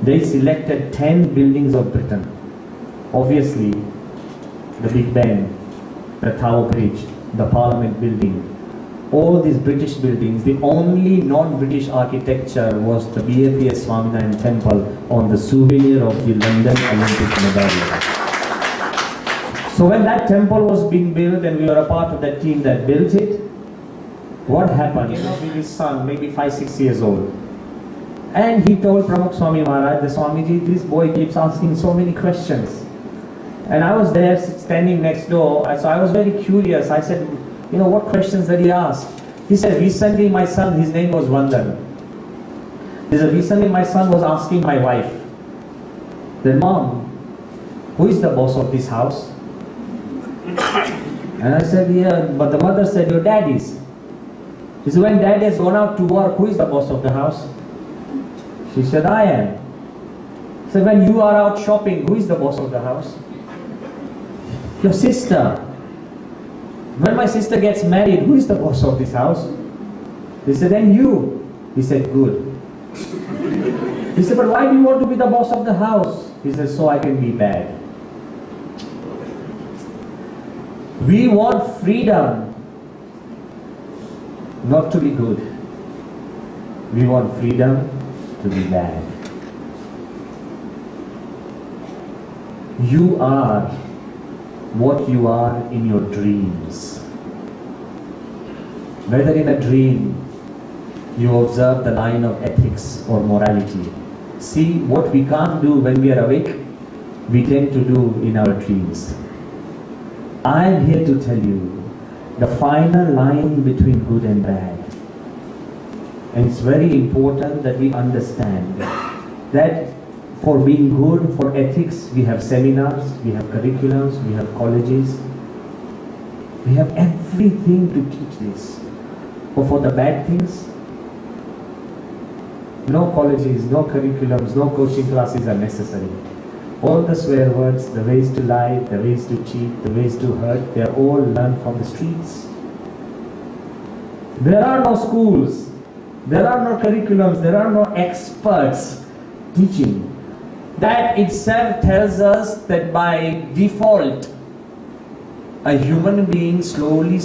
they selected 10 buildings of Britain. Obviously, the Big Ben, the Tower Bridge, the Parliament building, all these British buildings, the only non-British architecture was the BAPS Swaminarayan Temple on the souvenir of the London Olympic medallion. So when that temple was being built and we were a part of that team that built it, what happened? His son, maybe 5-6 years old, and he told Pramukh Swami Maharaj, the Swamiji, this boy keeps asking so many questions. And I was there standing next door, so I was very curious. I said, what questions did he ask? He said, recently my son, his name was Vandan. He said, recently my son was asking my wife, then Mom, who is the boss of this house? And I said, yeah, but the mother said, your dad is. He said, when dad has gone out to work, who is the boss of the house? She said, I am. He said, when you are out shopping, who is the boss of the house? Your sister. When my sister gets married, who is the boss of this house? He said, then you. He said, good. He said, but why do you want to be the boss of the house? He said, so I can be bad. We want freedom, not to be good. We want freedom to be bad. You are what you are in your dreams. Whether in a dream you observe the line of ethics or morality. See, what we can't do when we are awake, we tend to do in our dreams. I am here to tell you the final line between good and bad. And it's very important that we understand that for being good, for ethics, we have seminars, we have curriculums, we have colleges. We have everything to teach this. But for the bad things, no colleges, no curriculums, no coaching classes are necessary. All the swear words, the ways to lie, the ways to cheat, the ways to hurt, they are all learned from the streets. There are no schools, there are no curriculums, there are no experts teaching. That itself tells us that by default, a human being slowly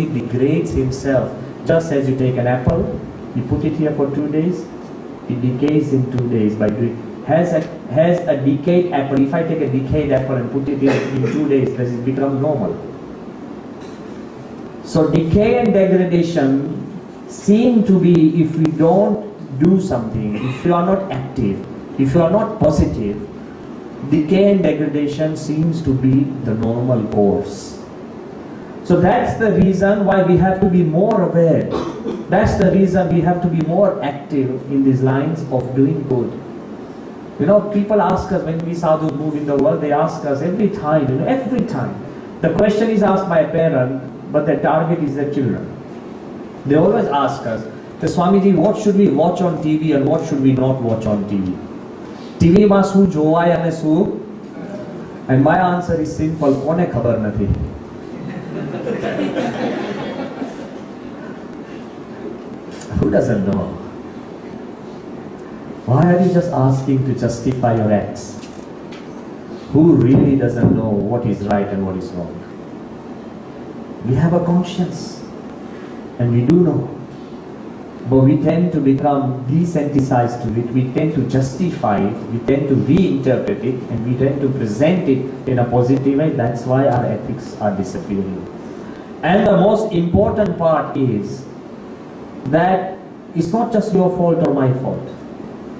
degrades himself. Just as you take an apple, you put it here for 2 days, it decays in 2 days by doing. Has a decayed apple, if I take a decayed apple and put it here in 2 days, does it become normal? So decay and degradation seem to be, if we don't do something, if you are not active, if you are not positive, decay and degradation seems to be the normal course. So that's the reason why we have to be more aware. That's the reason we have to be more active in these lines of doing good. People ask us when we sadhus move in the world, they ask us every time, every time. The question is asked by a parent, but their target is their children. They always ask us, Swamiji, what should we watch on TV and what should we not watch on TV? TV ma su jovaya ane su? And my answer is simple, kone khabar nathi. Who doesn't know? Why are you just asking to justify your acts? Who really doesn't know what is right and what is wrong? We have a conscience, and we do know. But we tend to become desensitized to it, we tend to justify it, we tend to reinterpret it, and we tend to present it in a positive way. That's why our ethics are disappearing. And the most important part is that it's not just your fault or my fault.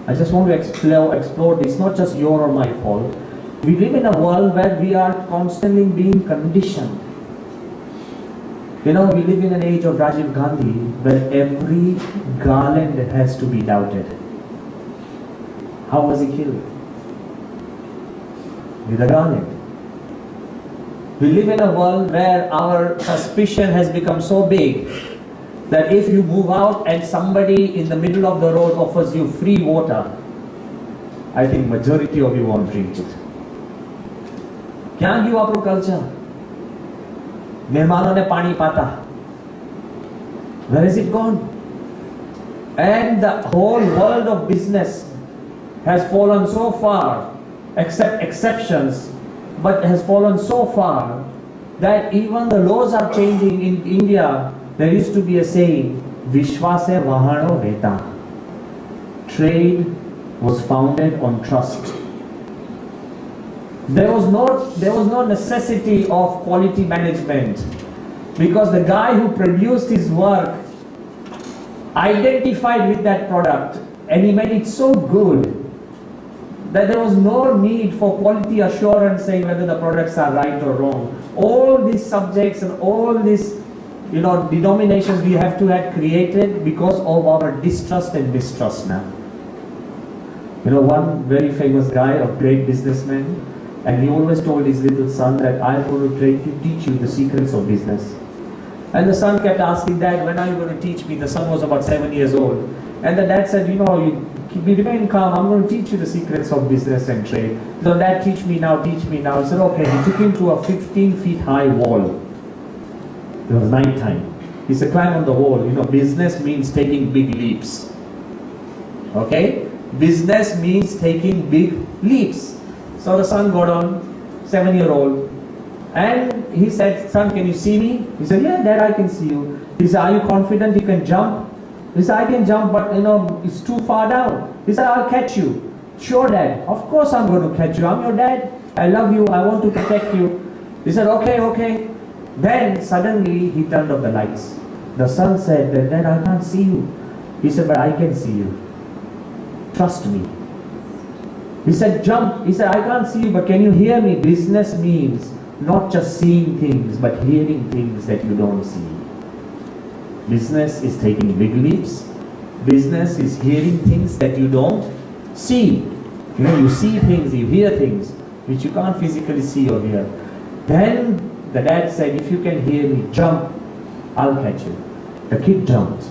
I just want to explore this, not just your or my fault. We live in a world where we are constantly being conditioned. We live in an age of Rajiv Gandhi where every garland has to be doubted. How was he killed? With a grenade. We live in a world where our suspicion has become so big that if you move out and somebody in the middle of the road offers you free water, I think majority of you won't drink it. Can't give up our culture. Mehmano ne pani pata. Where is it gone? And the whole world of business has fallen so far, except exceptions, but has fallen so far that even the laws are changing. In India, there used to be a saying, Vishwase Vahano Veta. Trade was founded on trust. There was no necessity of quality management, because the guy who produced his work identified with that product and he made it so good that there was no need for quality assurance saying whether the products are right or wrong. All these subjects and all these denominations we have to have created because of our distrust and mistrust now. One very famous guy, a great businessman, and he always told his little son that I'm going to teach you the secrets of business. And the son kept asking, Dad, when are you going to teach me? The son was about 7 years old. And the dad said, you remain calm, I'm going to teach you the secrets of business and trade. So Dad, teach me now, teach me now. He said, okay. He took him to a 15 feet high wall. It was night time. He said, climb on the wall. Business means taking big leaps. Okay? Business means taking big leaps. So the son got on, 7-year-old, and he said, son, can you see me? He said, yeah, Dad, I can see you. He said, are you confident you can jump? He said, I can jump, but it's too far down. He said, I'll catch you. Sure, Dad. Of course I'm going to catch you. I'm your dad. I love you. I want to protect you. He said, okay. Then suddenly he turned off the lights. The son said, Dad, I can't see you. He said, but I can see you. Trust me. He said, jump. He said, I can't see you, but can you hear me? Business means not just seeing things, but hearing things that you don't see. Business is taking big leaps. Business is hearing things that you don't see. You see things, you hear things, which you can't physically see or hear. Then the dad said, if you can hear me, jump, I'll catch you. The kid jumped.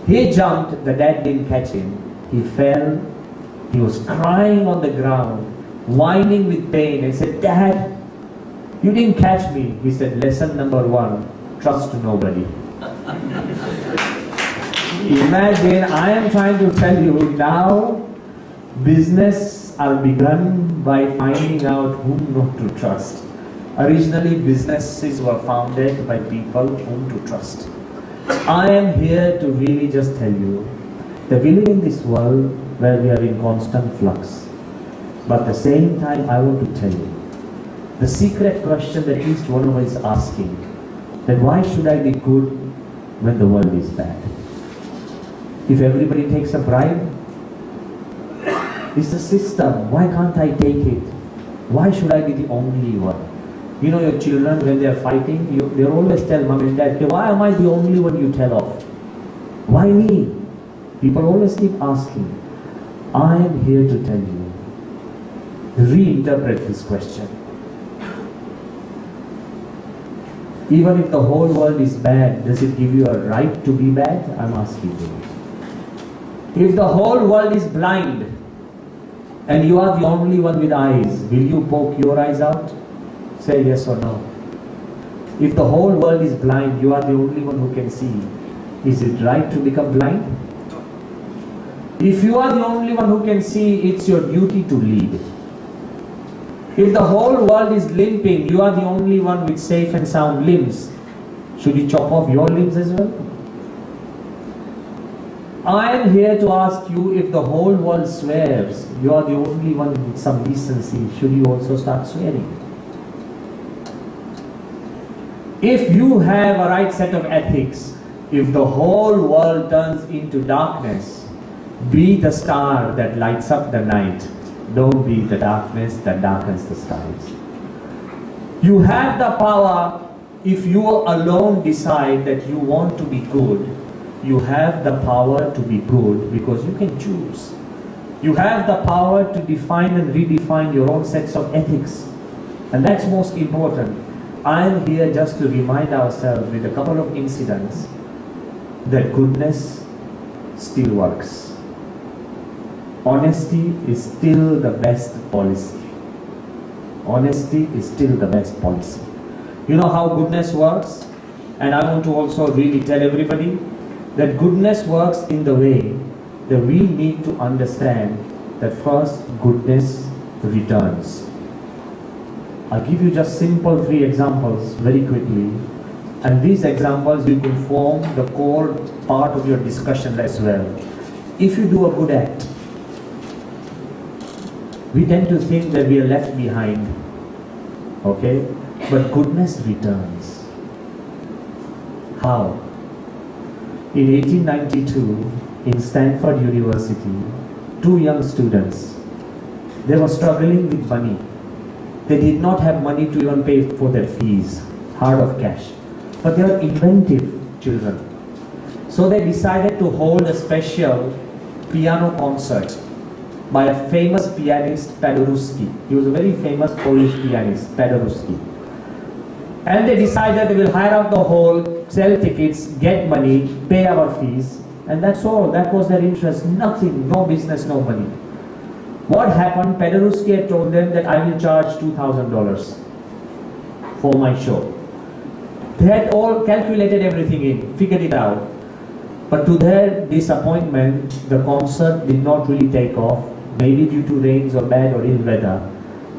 He jumped, the dad didn't catch him. He fell. He was crying on the ground, whining with pain. I said, Dad, you didn't catch me. He said, lesson number 1, trust nobody. Imagine, I am trying to tell you now, business are begun by finding out whom not to trust. Originally, businesses were founded by people whom to trust. I am here to really just tell you that we live in this world where we are in constant flux. But at the same time, I want to tell you, the secret question that each one of us is asking, that why should I be good when the world is bad? If everybody takes a bribe, it's the system. Why can't I take it? Why should I be the only one? Your children, when they are fighting, they always tell mom and dad, why am I the only one you tell off? Why me? People always keep asking. I am here to tell you, reinterpret this question. Even if the whole world is bad, does it give you a right to be bad? I'm asking you. If the whole world is blind and you are the only one with eyes, will you poke your eyes out? Say yes or no. If the whole world is blind, you are the only one who can see. Is it right to become blind? If you are the only one who can see, it's your duty to lead. If the whole world is limping, you are the only one with safe and sound limbs. Should you chop off your limbs as well? I am here to ask you, if the whole world swears, you are the only one with some decency, should you also start swearing? If you have a right set of ethics, if the whole world turns into darkness, be the star that lights up the night. Don't be the darkness that darkens the skies. You have the power. If you alone decide that you want to be good, you have the power to be good because you can choose. You have the power to define and redefine your own sets of ethics. And that's most important. I am here just to remind ourselves with a couple of incidents that goodness still works. Honesty is still the best policy. Honesty is still the best policy. You know how goodness works? And I want to also really tell everybody that goodness works in the way that we need to understand that first goodness returns. I'll give you just simple 3 examples very quickly. And these examples you can form the core part of your discussion as well. If you do a good act, we tend to think that we are left behind. Okay? But goodness returns. How? In 1892, in Stanford University, 2 young students, they were struggling with money. They did not have money to even pay for their fees, hard of cash. But they were inventive children. So they decided to hold a special piano concert by a famous pianist, Paderewski. He was a very famous Polish pianist, Paderewski. And they decided they will hire out the hall, sell tickets, get money, pay our fees, and that's all. That was their interest. Nothing, no business, no money. What happened? Paderewski had told them that I will charge $2,000 for my show. They had all calculated everything in, figured it out. But to their disappointment, the concert did not really take off, maybe due to rains or bad or ill weather.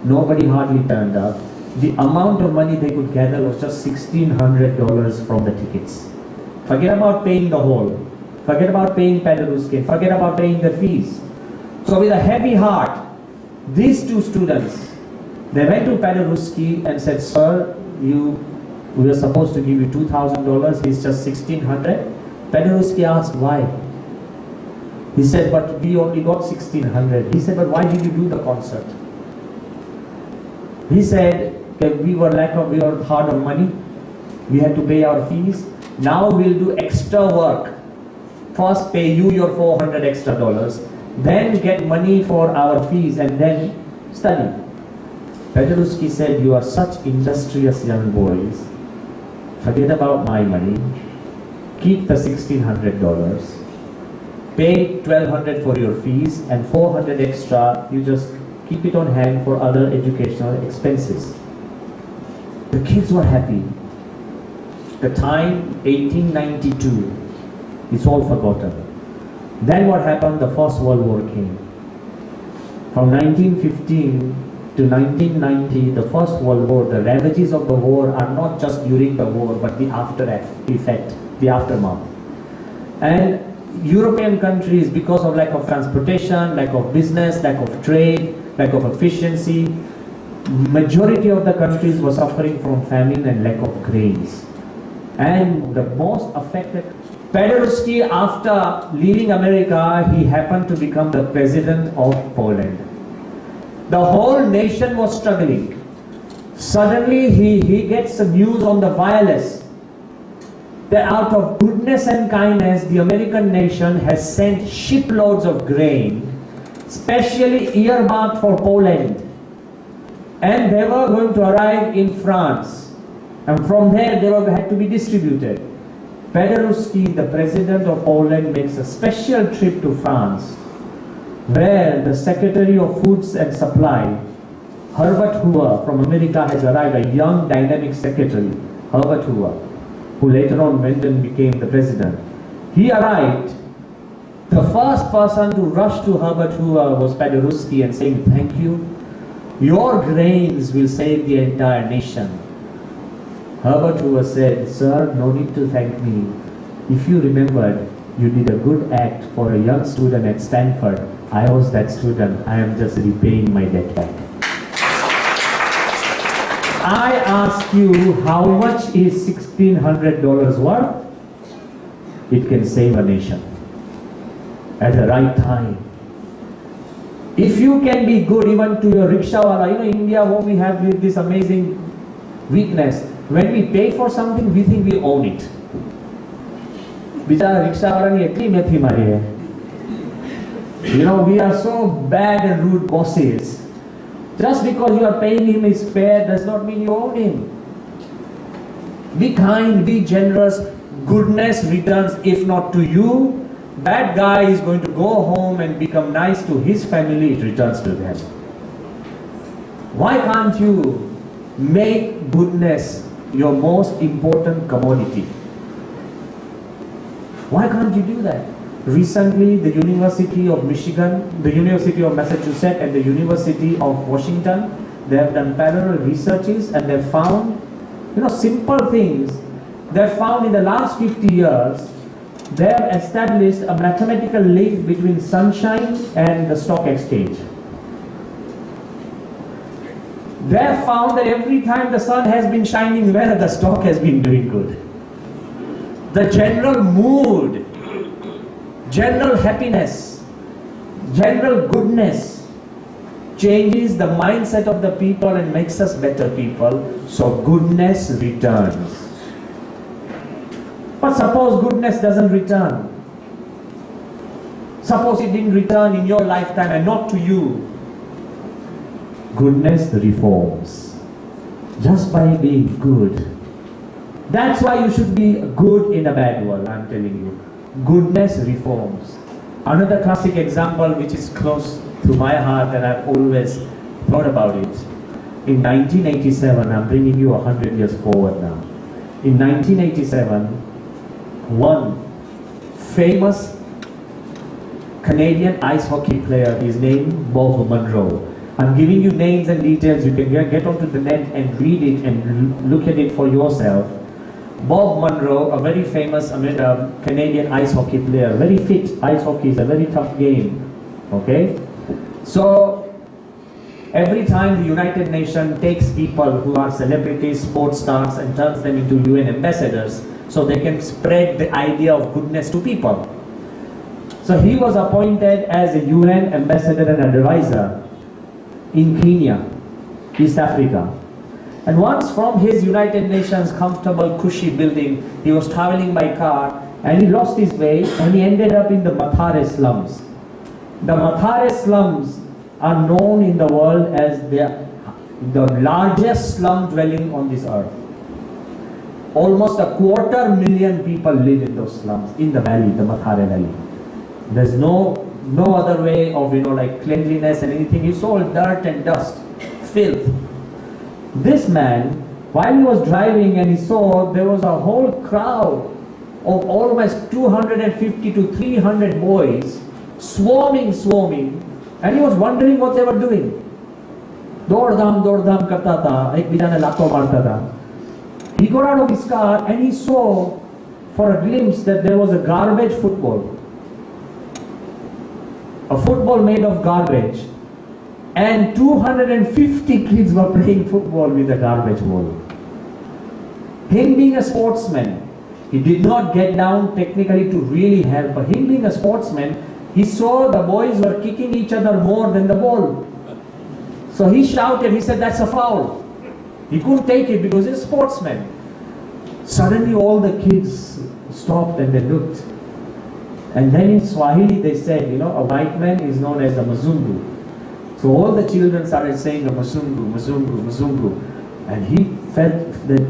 Nobody hardly turned up. The amount of money they could gather was just $1,600 from the tickets. Forget about paying the hall. Forget about paying Paderewski. Forget about paying the fees. So with a heavy heart, these 2 students, they went to Paderewski and said, "Sir, we are supposed to give you $2,000. It's just $1,600. Paderewski asked why. He said, "But we only got $1,600. He said, "But why did you do the concert?" He said, we were hard on money. We had to pay our fees. Now we'll do extra work. First pay you your $400 extra, then get money for our fees and then study. Paderewski said, "You are such industrious young boys. Forget about my money. Keep the $1,600. Pay $1,200 for your fees and $400 extra, you just keep it on hand for other educational expenses." The kids were happy. The time, 1892, it's all forgotten. Then what happened? The First World War came. From 1915 to 1990, the First World War, the ravages of the war are not just during the war, but the after effect, the aftermath. And European countries, because of lack of transportation, lack of business, lack of trade, lack of efficiency, majority of the countries were suffering from famine and lack of grains. And the most affected, Paderewski, after leaving America, he happened to become the president of Poland. The whole nation was struggling. Suddenly he gets some news on the wireless that out of goodness and kindness, the American nation has sent shiploads of grain, specially earmarked for Poland. And they were going to arrive in France. And from there, they had to be distributed. Paderewski, the president of Poland, makes a special trip to France, where the Secretary of Foods and Supply, Herbert Hoover from America, has arrived, a young dynamic secretary, Herbert Hoover, who later on went and became the president. He arrived. The first person to rush to Herbert Hoover was Paderewski and saying, "Thank you. Your grains will save the entire nation." Herbert Hoover said, "Sir, no need to thank me. If you remembered, you did a good act for a young student at Stanford. I was that student. I am just repaying my debt back." I ask you, how much is $1,600 worth? It can save a nation at the right time. If you can be good even to your rickshawala, in India, what we have this amazing weakness. When we pay for something, we think we own it. बिचारा रिक्शावाला ने इतनी मेथी मारी है You know, we are so bad and rude bosses. Just because you are paying him his fare does not mean you own him. Be kind, be generous. Goodness returns, if not to you. That guy is going to go home and become nice to his family, it returns to them. Why can't you make goodness your most important commodity? Why can't you do that? Recently, the University of Michigan, the University of Massachusetts, and the University of Washington, they have done parallel researches and they have found, simple things. They have found in the last 50 years, they have established a mathematical link between sunshine and the stock exchange. They have found that every time the sun has been shining well, the stock has been doing good. The general mood, general happiness, general goodness changes the mindset of the people and makes us better people. So goodness returns. But suppose goodness doesn't return. Suppose it didn't return in your lifetime and not to you. Goodness reforms. Just by being good. That's why you should be good in a bad world, I'm telling you. Goodness reforms. Another classic example which is close to my heart and I've always thought about it. In 1987, I'm bringing you 100 years forward now. In 1987, one famous Canadian ice hockey player is named Bob Munro. I'm giving you names and details. You can get onto the net and read it and look at it for yourself. Bob Munro, a very famous Canadian ice hockey player, very fit. Ice hockey is a very tough game. Okay? So, every time the United Nations takes people who are celebrities, sports stars, and turns them into UN ambassadors, so they can spread the idea of goodness to people. So he was appointed as a UN ambassador and advisor in Kenya, East Africa. And once from his United Nations comfortable, cushy building, he was traveling by car and he lost his way and he ended up in the Mathare slums. The Mathare slums are known in the world as the largest slum dwelling on this earth. Almost 250,000 people live in those slums, in the valley, the Mathare Valley. There's no other way of, like cleanliness and anything. It's all dirt and dust, filth. This man, while he was driving and he saw there was a whole crowd of almost 250 to 300 boys swarming, and he was wondering what they were doing. Dord dham karta tha, ek bijane lato marta tha. He got out of his car and he saw for a glimpse that there was a garbage football. A football made of garbage. And 250 kids were playing football with a garbage ball. Him being a sportsman, he did not get down technically to really help. But him being a sportsman, he saw the boys were kicking each other more than the ball. So he shouted, he said, that's a foul. He couldn't take it because he's a sportsman. Suddenly all the kids stopped and they looked. And then in Swahili they said, a white man is known as a Mzungu. So all the children started saying a Mzungu, Mzungu, Mzungu. And he felt that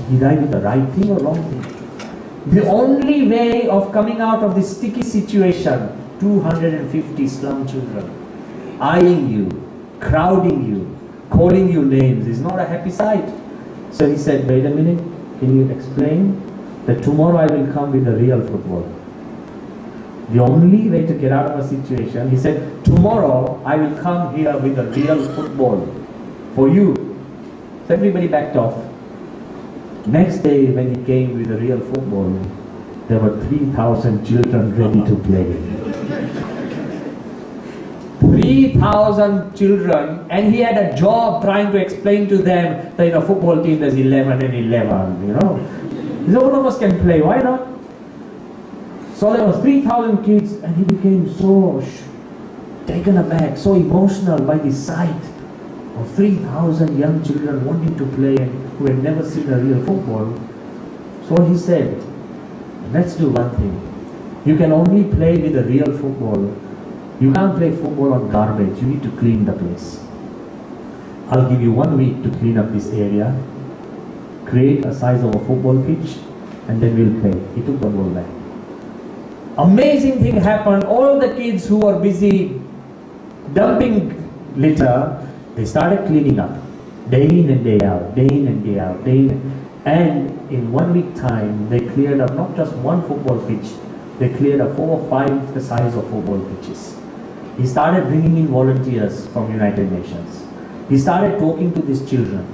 he died with the right thing or wrong thing. The only way of coming out of this sticky situation, 250 slum children eyeing you, crowding you, calling you names is not a happy sight. So he said, wait a minute, can you explain that tomorrow I will come with a real football? The only way to get out of a situation, he said, tomorrow I will come here with a real football for you. So everybody backed off. Next day when he came with a real football, there were 3,000 children ready to play. 3,000 children, and he had a job trying to explain to them that in a football team there's 11 and 11, He said, all of us can play, why not? So there was 3,000 kids and he became so taken aback, so emotional by the sight of 3,000 young children wanting to play and who had never seen a real football. So he said, let's do one thing. You can only play with a real football You can't play football on garbage. You need to clean the place. I'll give you 1 week to clean up this area, create a size of a football pitch, and then we'll play. He took the ball back. Amazing thing happened. All the kids who were busy dumping litter, they started cleaning up. Day in and day out, day in and day out, day in. And in 1 week time, they cleared up not just one football pitch, they cleared up 4 or 5 the size of football pitches. He started bringing in volunteers from United Nations. He started talking to these children.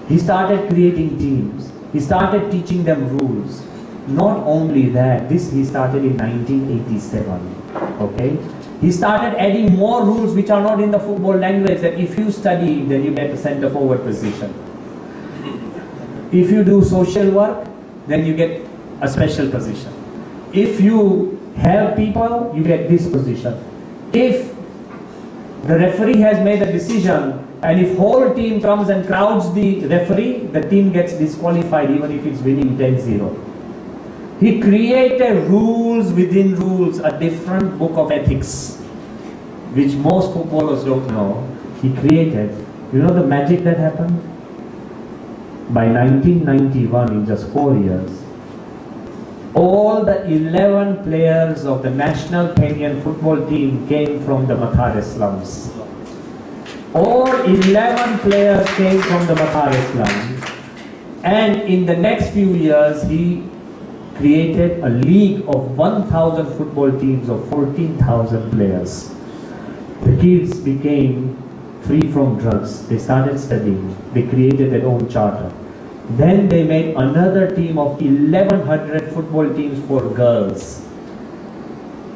He started creating teams. He started teaching them rules. Not only that, this he started in 1987. Okay? He started adding more rules which are not in the football language, that if you study, then you get a centre forward position. If you do social work, then you get a special position. If you help people, you get this position. If the referee has made a decision, and if whole team comes and crowds the referee, the team gets disqualified even if it's winning 10-0. He created rules within rules, a different book of ethics, which most footballers don't know. He created. You know the magic that happened? By 1991, in just 4 years, all the 11 players of the national Kenyan football team came from the Mathare slums. All 11 players came from the Mathare slums. And in the next few years, he created a league of 1,000 football teams of 14,000 players. The kids became free from drugs. They started studying. They created their own charter. Then they made another team of 1,100 football teams for girls.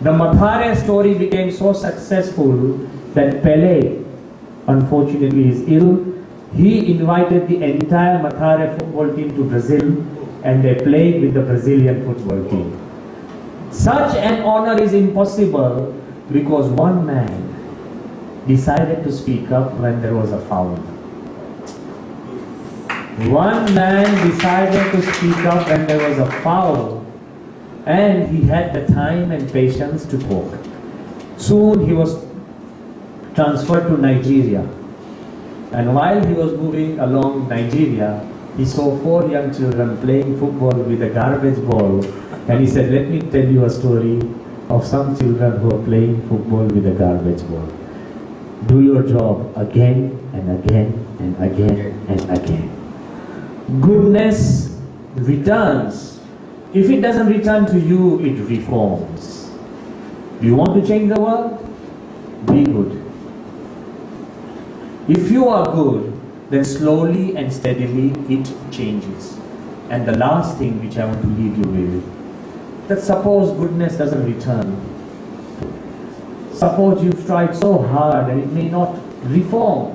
The Mathare story became so successful that Pele, unfortunately, is ill. He invited the entire Mathare football team to Brazil, and they played with the Brazilian football team. Such an honor is impossible because one man decided to speak up when there was a foul. One man decided to speak up when there was a foul, and he had the time and patience to talk. Soon he was transferred to Nigeria, and while he was moving along Nigeria, he saw 4 young children playing football with a garbage ball, and he said, "Let me tell you a story of some children who are playing football with a garbage ball. Do your job again and again and again and again. Goodness returns. If it doesn't return to you, it reforms. Do you want to change the world? Be good. If you are good, then slowly and steadily it changes. And the last thing which I want to leave you with, that suppose goodness doesn't return. Suppose you've tried so hard and it may not reform.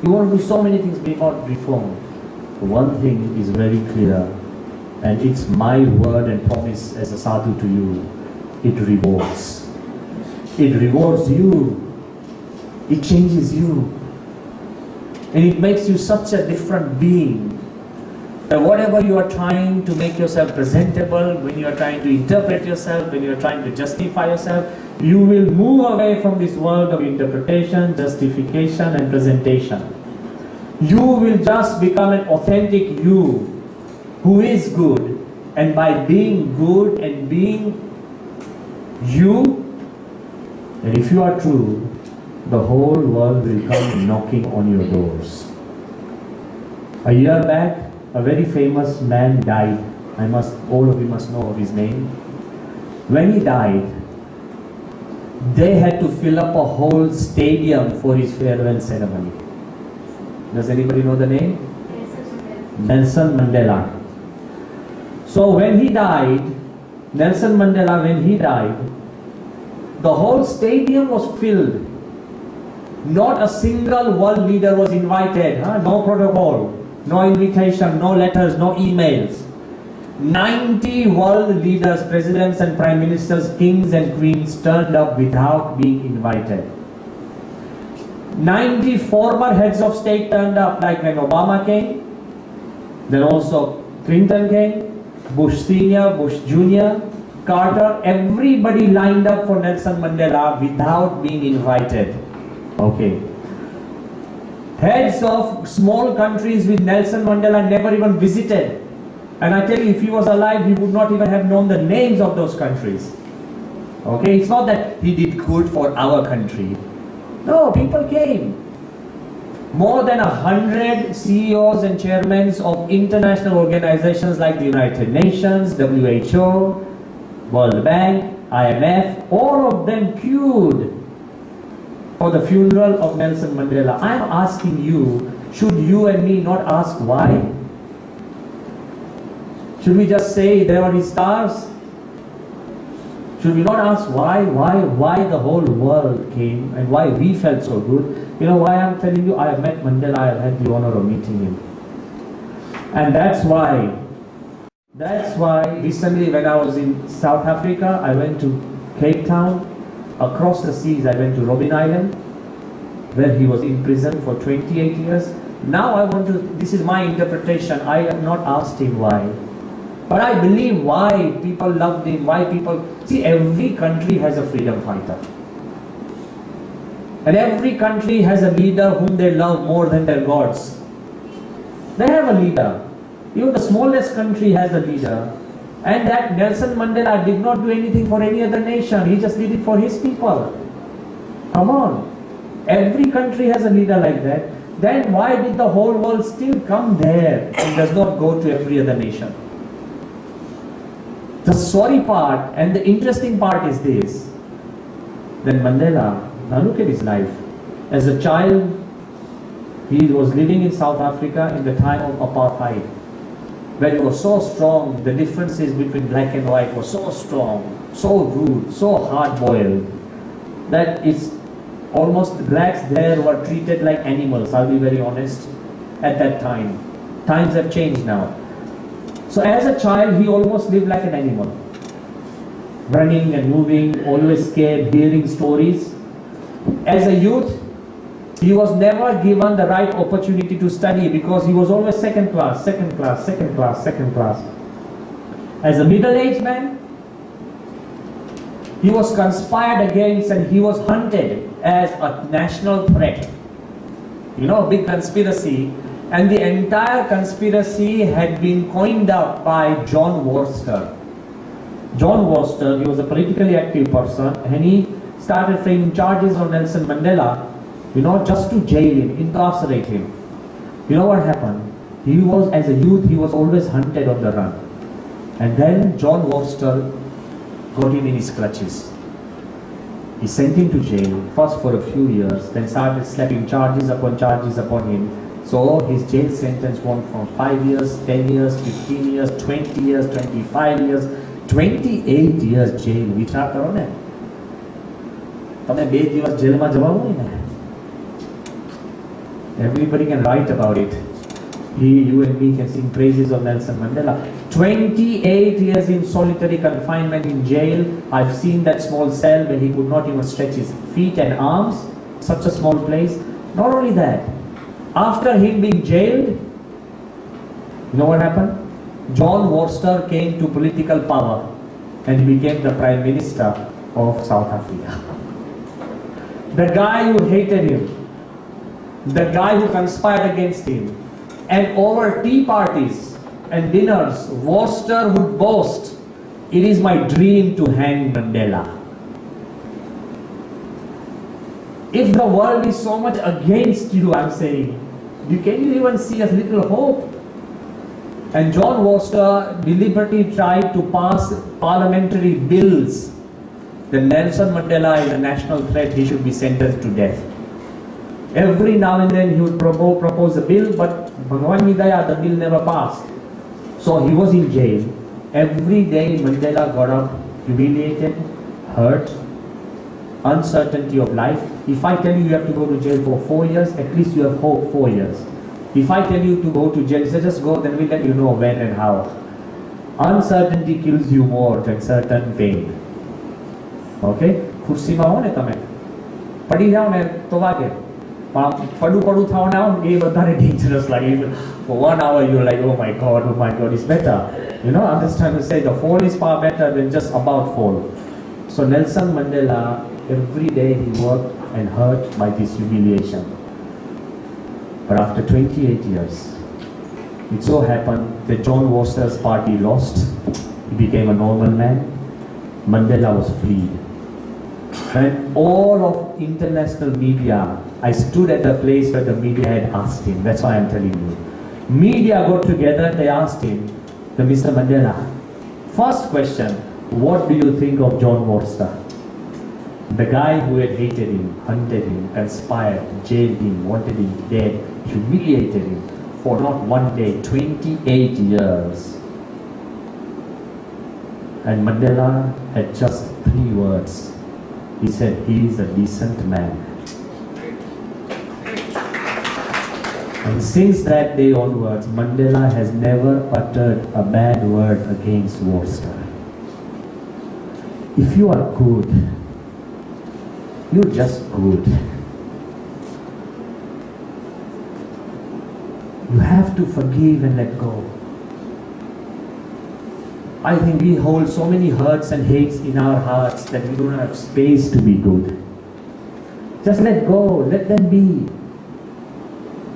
You want to do so many things, may not reform. One thing is very clear, and it's my word and promise as a sadhu to you. It rewards. It rewards you. It changes you. And it makes you such a different being that whatever you are trying to make yourself presentable, when you are trying to interpret yourself, when you are trying to justify yourself, you will move away from this world of interpretation, justification and presentation. You will just become an authentic you who is good, and by being good and being you, and if you are true, the whole world will come knocking on your doors. A year back, a very famous man died. All of you must know of his name. When he died, they had to fill up a whole stadium for his farewell ceremony. Does anybody know the name? Nelson Mandela. So when he died, Nelson Mandela, when he died, the whole stadium was filled. Not a single world leader was invited. No protocol, no invitation, no letters, no emails. 90 world leaders, presidents and prime ministers, kings and queens turned up without being invited. 90 former heads of state turned up, like when Obama came, then also Clinton came, Bush Senior, Bush Junior, Carter, everybody lined up for Nelson Mandela without being invited. Okay. Heads of small countries with Nelson Mandela never even visited. And I tell you, if he was alive, he would not even have known the names of those countries. Okay, it's not that he did good for our country. No, people came. More than 100 CEOs and chairmen of international organizations like the United Nations, WHO, World Bank, IMF, all of them queued for the funeral of Nelson Mandela. I am asking you, should you and me not ask why? Should we just say there were his stars? Should we not ask why the whole world came and why we felt so good? You know why I'm telling you? I have met Mandela, I have had the honor of meeting him. And that's why recently when I was in South Africa, I went to Cape Town. Across the seas, I went to Robben Island, where he was in prison for 28 years. Now this is my interpretation, I have not asked him why. But I believe why people loved him, see, every country has a freedom fighter. And every country has a leader whom they love more than their gods. They have a leader. Even the smallest country has a leader. And that Nelson Mandela did not do anything for any other nation. He just did it for his people. Come on. Every country has a leader like that. Then why did the whole world still come there and does not go to every other nation? The sorry part and the interesting part is this. Then Mandela, now look at his life. As a child, he was living in South Africa in the time of apartheid, where he was so strong, the differences between black and white were so strong, so rude, so hard-boiled, that it's almost blacks there were treated like animals, I'll be very honest, at that time. Times have changed now. So as a child, he almost lived like an animal. Running and moving, always scared, hearing stories. As a youth, he was never given the right opportunity to study because he was always second class. As a middle-aged man, he was conspired against and he was hunted as a national threat. You know, a big conspiracy. And the entire conspiracy had been coined up by John Worcester. John Worcester, he was a politically active person, and he started framing charges on Nelson Mandela, you know, just to jail him, incarcerate him. You know what happened? He was, as a youth, he was always hunted on the run. And then John Worcester got him in his clutches. He sent him to jail, first for a few years, then started slapping charges upon him. So his jail sentence went from 5 years, 10 years, 15 years, 20 years, 25 years, 28 years jail. વિચાર કરો ને, તમે 2 દિવસ જેલમાં જવાનું હોય ને. Everybody can write about it. You and me can sing praises of Nelson Mandela. 28 years in solitary confinement in jail. I've seen that small cell where he could not even stretch his feet and arms. Such a small place. Not only that, after him being jailed, you know what happened? John Worcester came to political power and became the Prime Minister of South Africa. The guy who hated him, the guy who conspired against him, and over tea parties and dinners, Worcester would boast, "It is my dream to hang Mandela." If the world is so much against you, I'm saying, can you even see a little hope? And John Worcester deliberately tried to pass parliamentary bills that Nelson Mandela is a national threat, he should be sentenced to death. Every now and then he would propose a bill, but Bhagwan Ki Daya, the bill never passed. So he was in jail. Every day Mandela got up, humiliated, hurt, uncertainty of life. If I tell you have to go to jail for 4 years, at least you have hope 4 years. If I tell you to go to jail, say just go, then we'll let you know when and how. Uncertainty kills you more than certain pain. Okay? ખુરશીમાં હો ને તમે પડી જાઓ ને તો વાગે. પડું થવાના આવે ને એ વધારે ડેન્જરસ લાગે. For 1 hour you're like, oh my god, it's better. You know, I'm just trying to say the fall is far better than just about fall. So Nelson Mandela, every day he worked and hurt by this humiliation. But after 28 years, it so happened that John Worcester's party lost. He became a normal man. Mandela was freed. And all of international media, I stood at a place where the media had asked him. That's why I'm telling you. Media got together, they asked him, the Mr. Mandela, first question, what do you think of John Worcester? The guy who had hated him, hunted him, conspired, jailed him, wanted him dead, humiliated him for not one day, 28 years. And Mandela had just 3 words. He said, he is a decent man. And since that day onwards, Mandela has never uttered a bad word against Worcester. If you are good, you're just good. You have to forgive and let go. I think we hold so many hurts and hates in our hearts that we don't have space to be good. Just let go, let them be.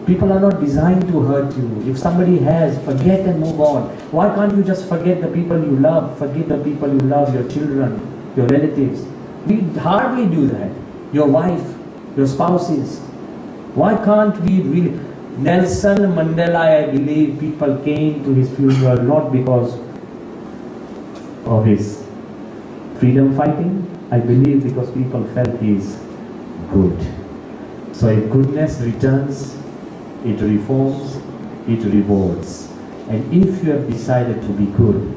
People are not designed to hurt you. If somebody has, forget and move on. Why can't you just forget the people you love? Forget the people you love, your children, your relatives. We hardly do that. Your wife, your spouses. Why can't we really? Nelson Mandela, I believe people came to his funeral not because of his freedom fighting. I believe because people felt he is good. So if goodness returns, it reforms, it rewards. And if you have decided to be good,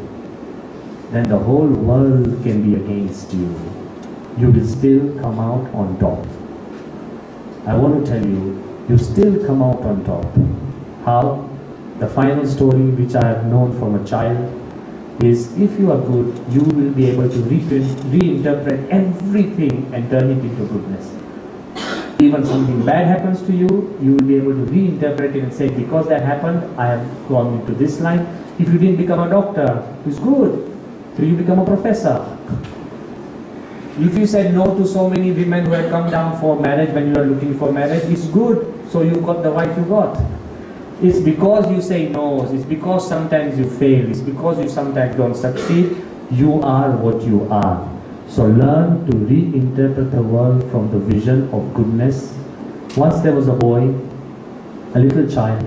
then the whole world can be against you. You will still come out on top. I want to tell you, you still come out on top. How? The final story which I have known from a child is, if you are good, you will be able to reinterpret everything and turn it into goodness. Even something bad happens to you, you will be able to reinterpret it and say, because that happened, I have gone into this line. If you didn't become a doctor, it's good. So you become a professor. If you said no to so many women who had come down for marriage when you are looking for marriage, it's good. So you got the wife you got. It's because you say no, it's because sometimes you fail, it's because you sometimes don't succeed, you are what you are. So learn to reinterpret the world from the vision of goodness. Once there was a boy, a little child,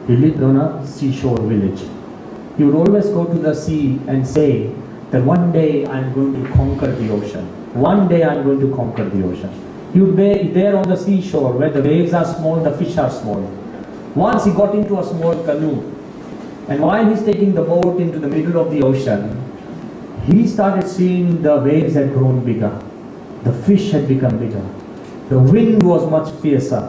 he lived on a seashore village. He would always go to the sea and say that one day I'm going to conquer the ocean. One day I'm going to conquer the ocean. He would be there on the seashore where the waves are small, the fish are small. Once he got into a small canoe, and while he's taking the boat into the middle of the ocean, he started seeing the waves had grown bigger. The fish had become bigger. The wind was much fiercer.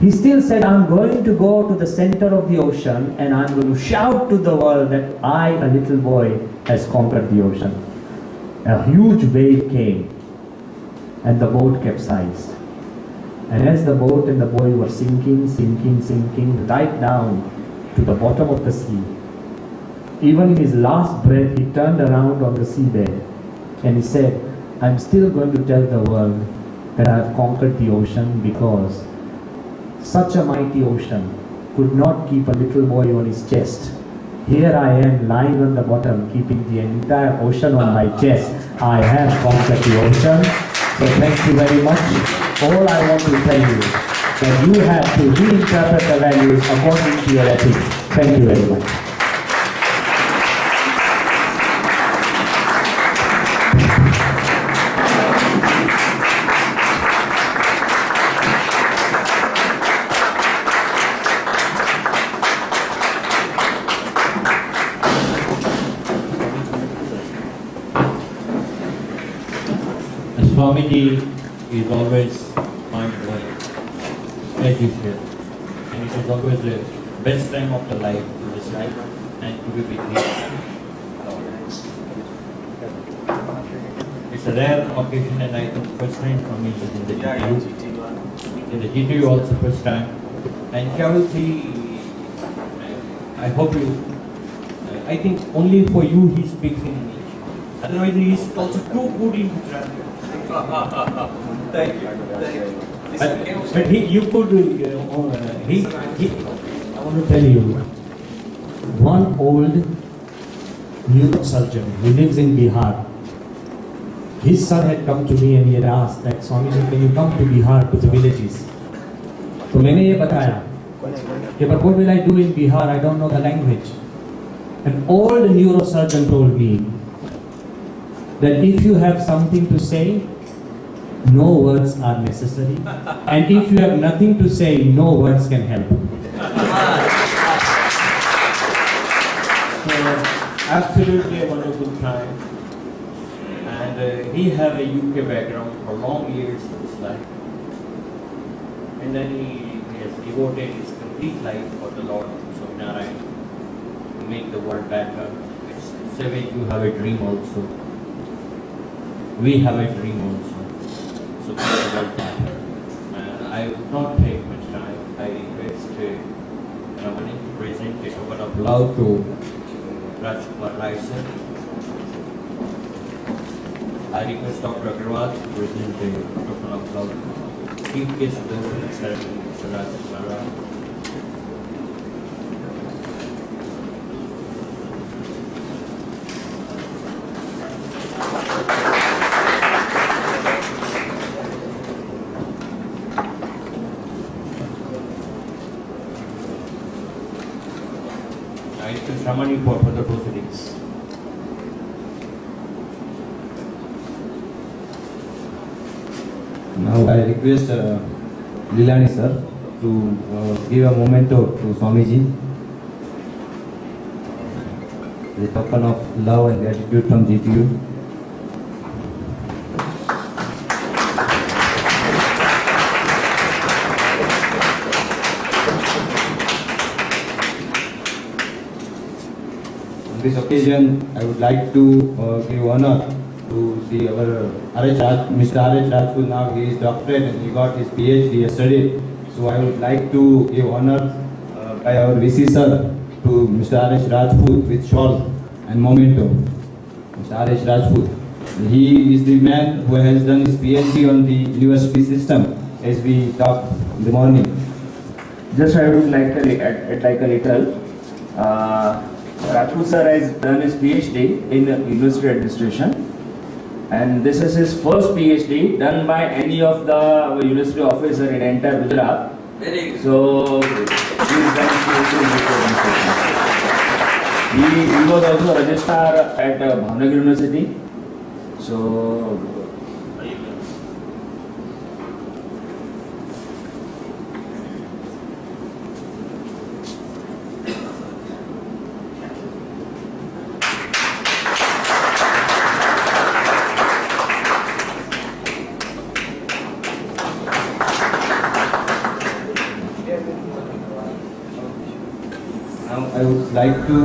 He still said, I'm going to go to the center of the ocean and I'm going to shout to the world that I, a little boy, has conquered the ocean. A huge wave came and the boat capsized. And as the boat and the boy were sinking right down to the bottom of the sea, even in his last breath, he turned around on the seabed and he said, I'm still going to tell the world that I have conquered the ocean, because such a mighty ocean could not keep a little boy on his chest. Here I am lying on the bottom, keeping the entire ocean on my chest. I have conquered the ocean. So thank you very much. All I want to tell you that you have to reinterpret the values according to your ethics. Thank you very much. Swamiji is always mind-blowing, as you said, and it is always the best time of the life to decide and to be with him. It's a rare occasion, and I think first time for me is in the GTU. in the GTU also first time. And Charuti, I hope you, I think only for you he speaks in English. Otherwise he is also too good in Gujarati. Thank you. But you could, I want to tell you, one old neurosurgeon who lives in Bihar, his son had come to me and he had asked that, Swamiji, can you come to Bihar to the villages? तो मैंने ये बताया कि but what will I do in Bihar? I don't know the language. An old neurosurgeon told me that if you have something to say, no words are necessary, and if you have nothing to say, no words can help. So, absolutely a wonderful time. And he have a UK background for long years in his life. And then he has devoted his complete life for the Lord Swaminarayan to make the world better. Savage, you have a dream also. We have a dream also. So make the world better. I will not take much time. I request Ramani to present a token of love to Rajkumar Rai sir. I request Dr. Agarwal to present a token of love to Chief Guest of the opening ceremony, Mr. Rajkumar Rai. I request Ramani for further proceedings. Now I request Lilani sir to give a memento to Swamiji, the token of love and gratitude from GTU. On this occasion, I would like to give honor to see our Mr. R.H. Rajput. Now he is doctorate and he got his PhD yesterday. So I would like to give honor by our VC sir to Mr. R.H. Rajput with shawl and memento. Mr. R.H. Rajput. He is the man who has done his PhD on the university system, as we talked in the morning. Just I would like to add like a little. Rajput sir has done his PhD in university administration, and this is his first PhD done by any of the university officer in entire Gujarat. Very good. So he is done his PhD in university administration. He was also a registrar at Bhavnagar University. So Now I would like to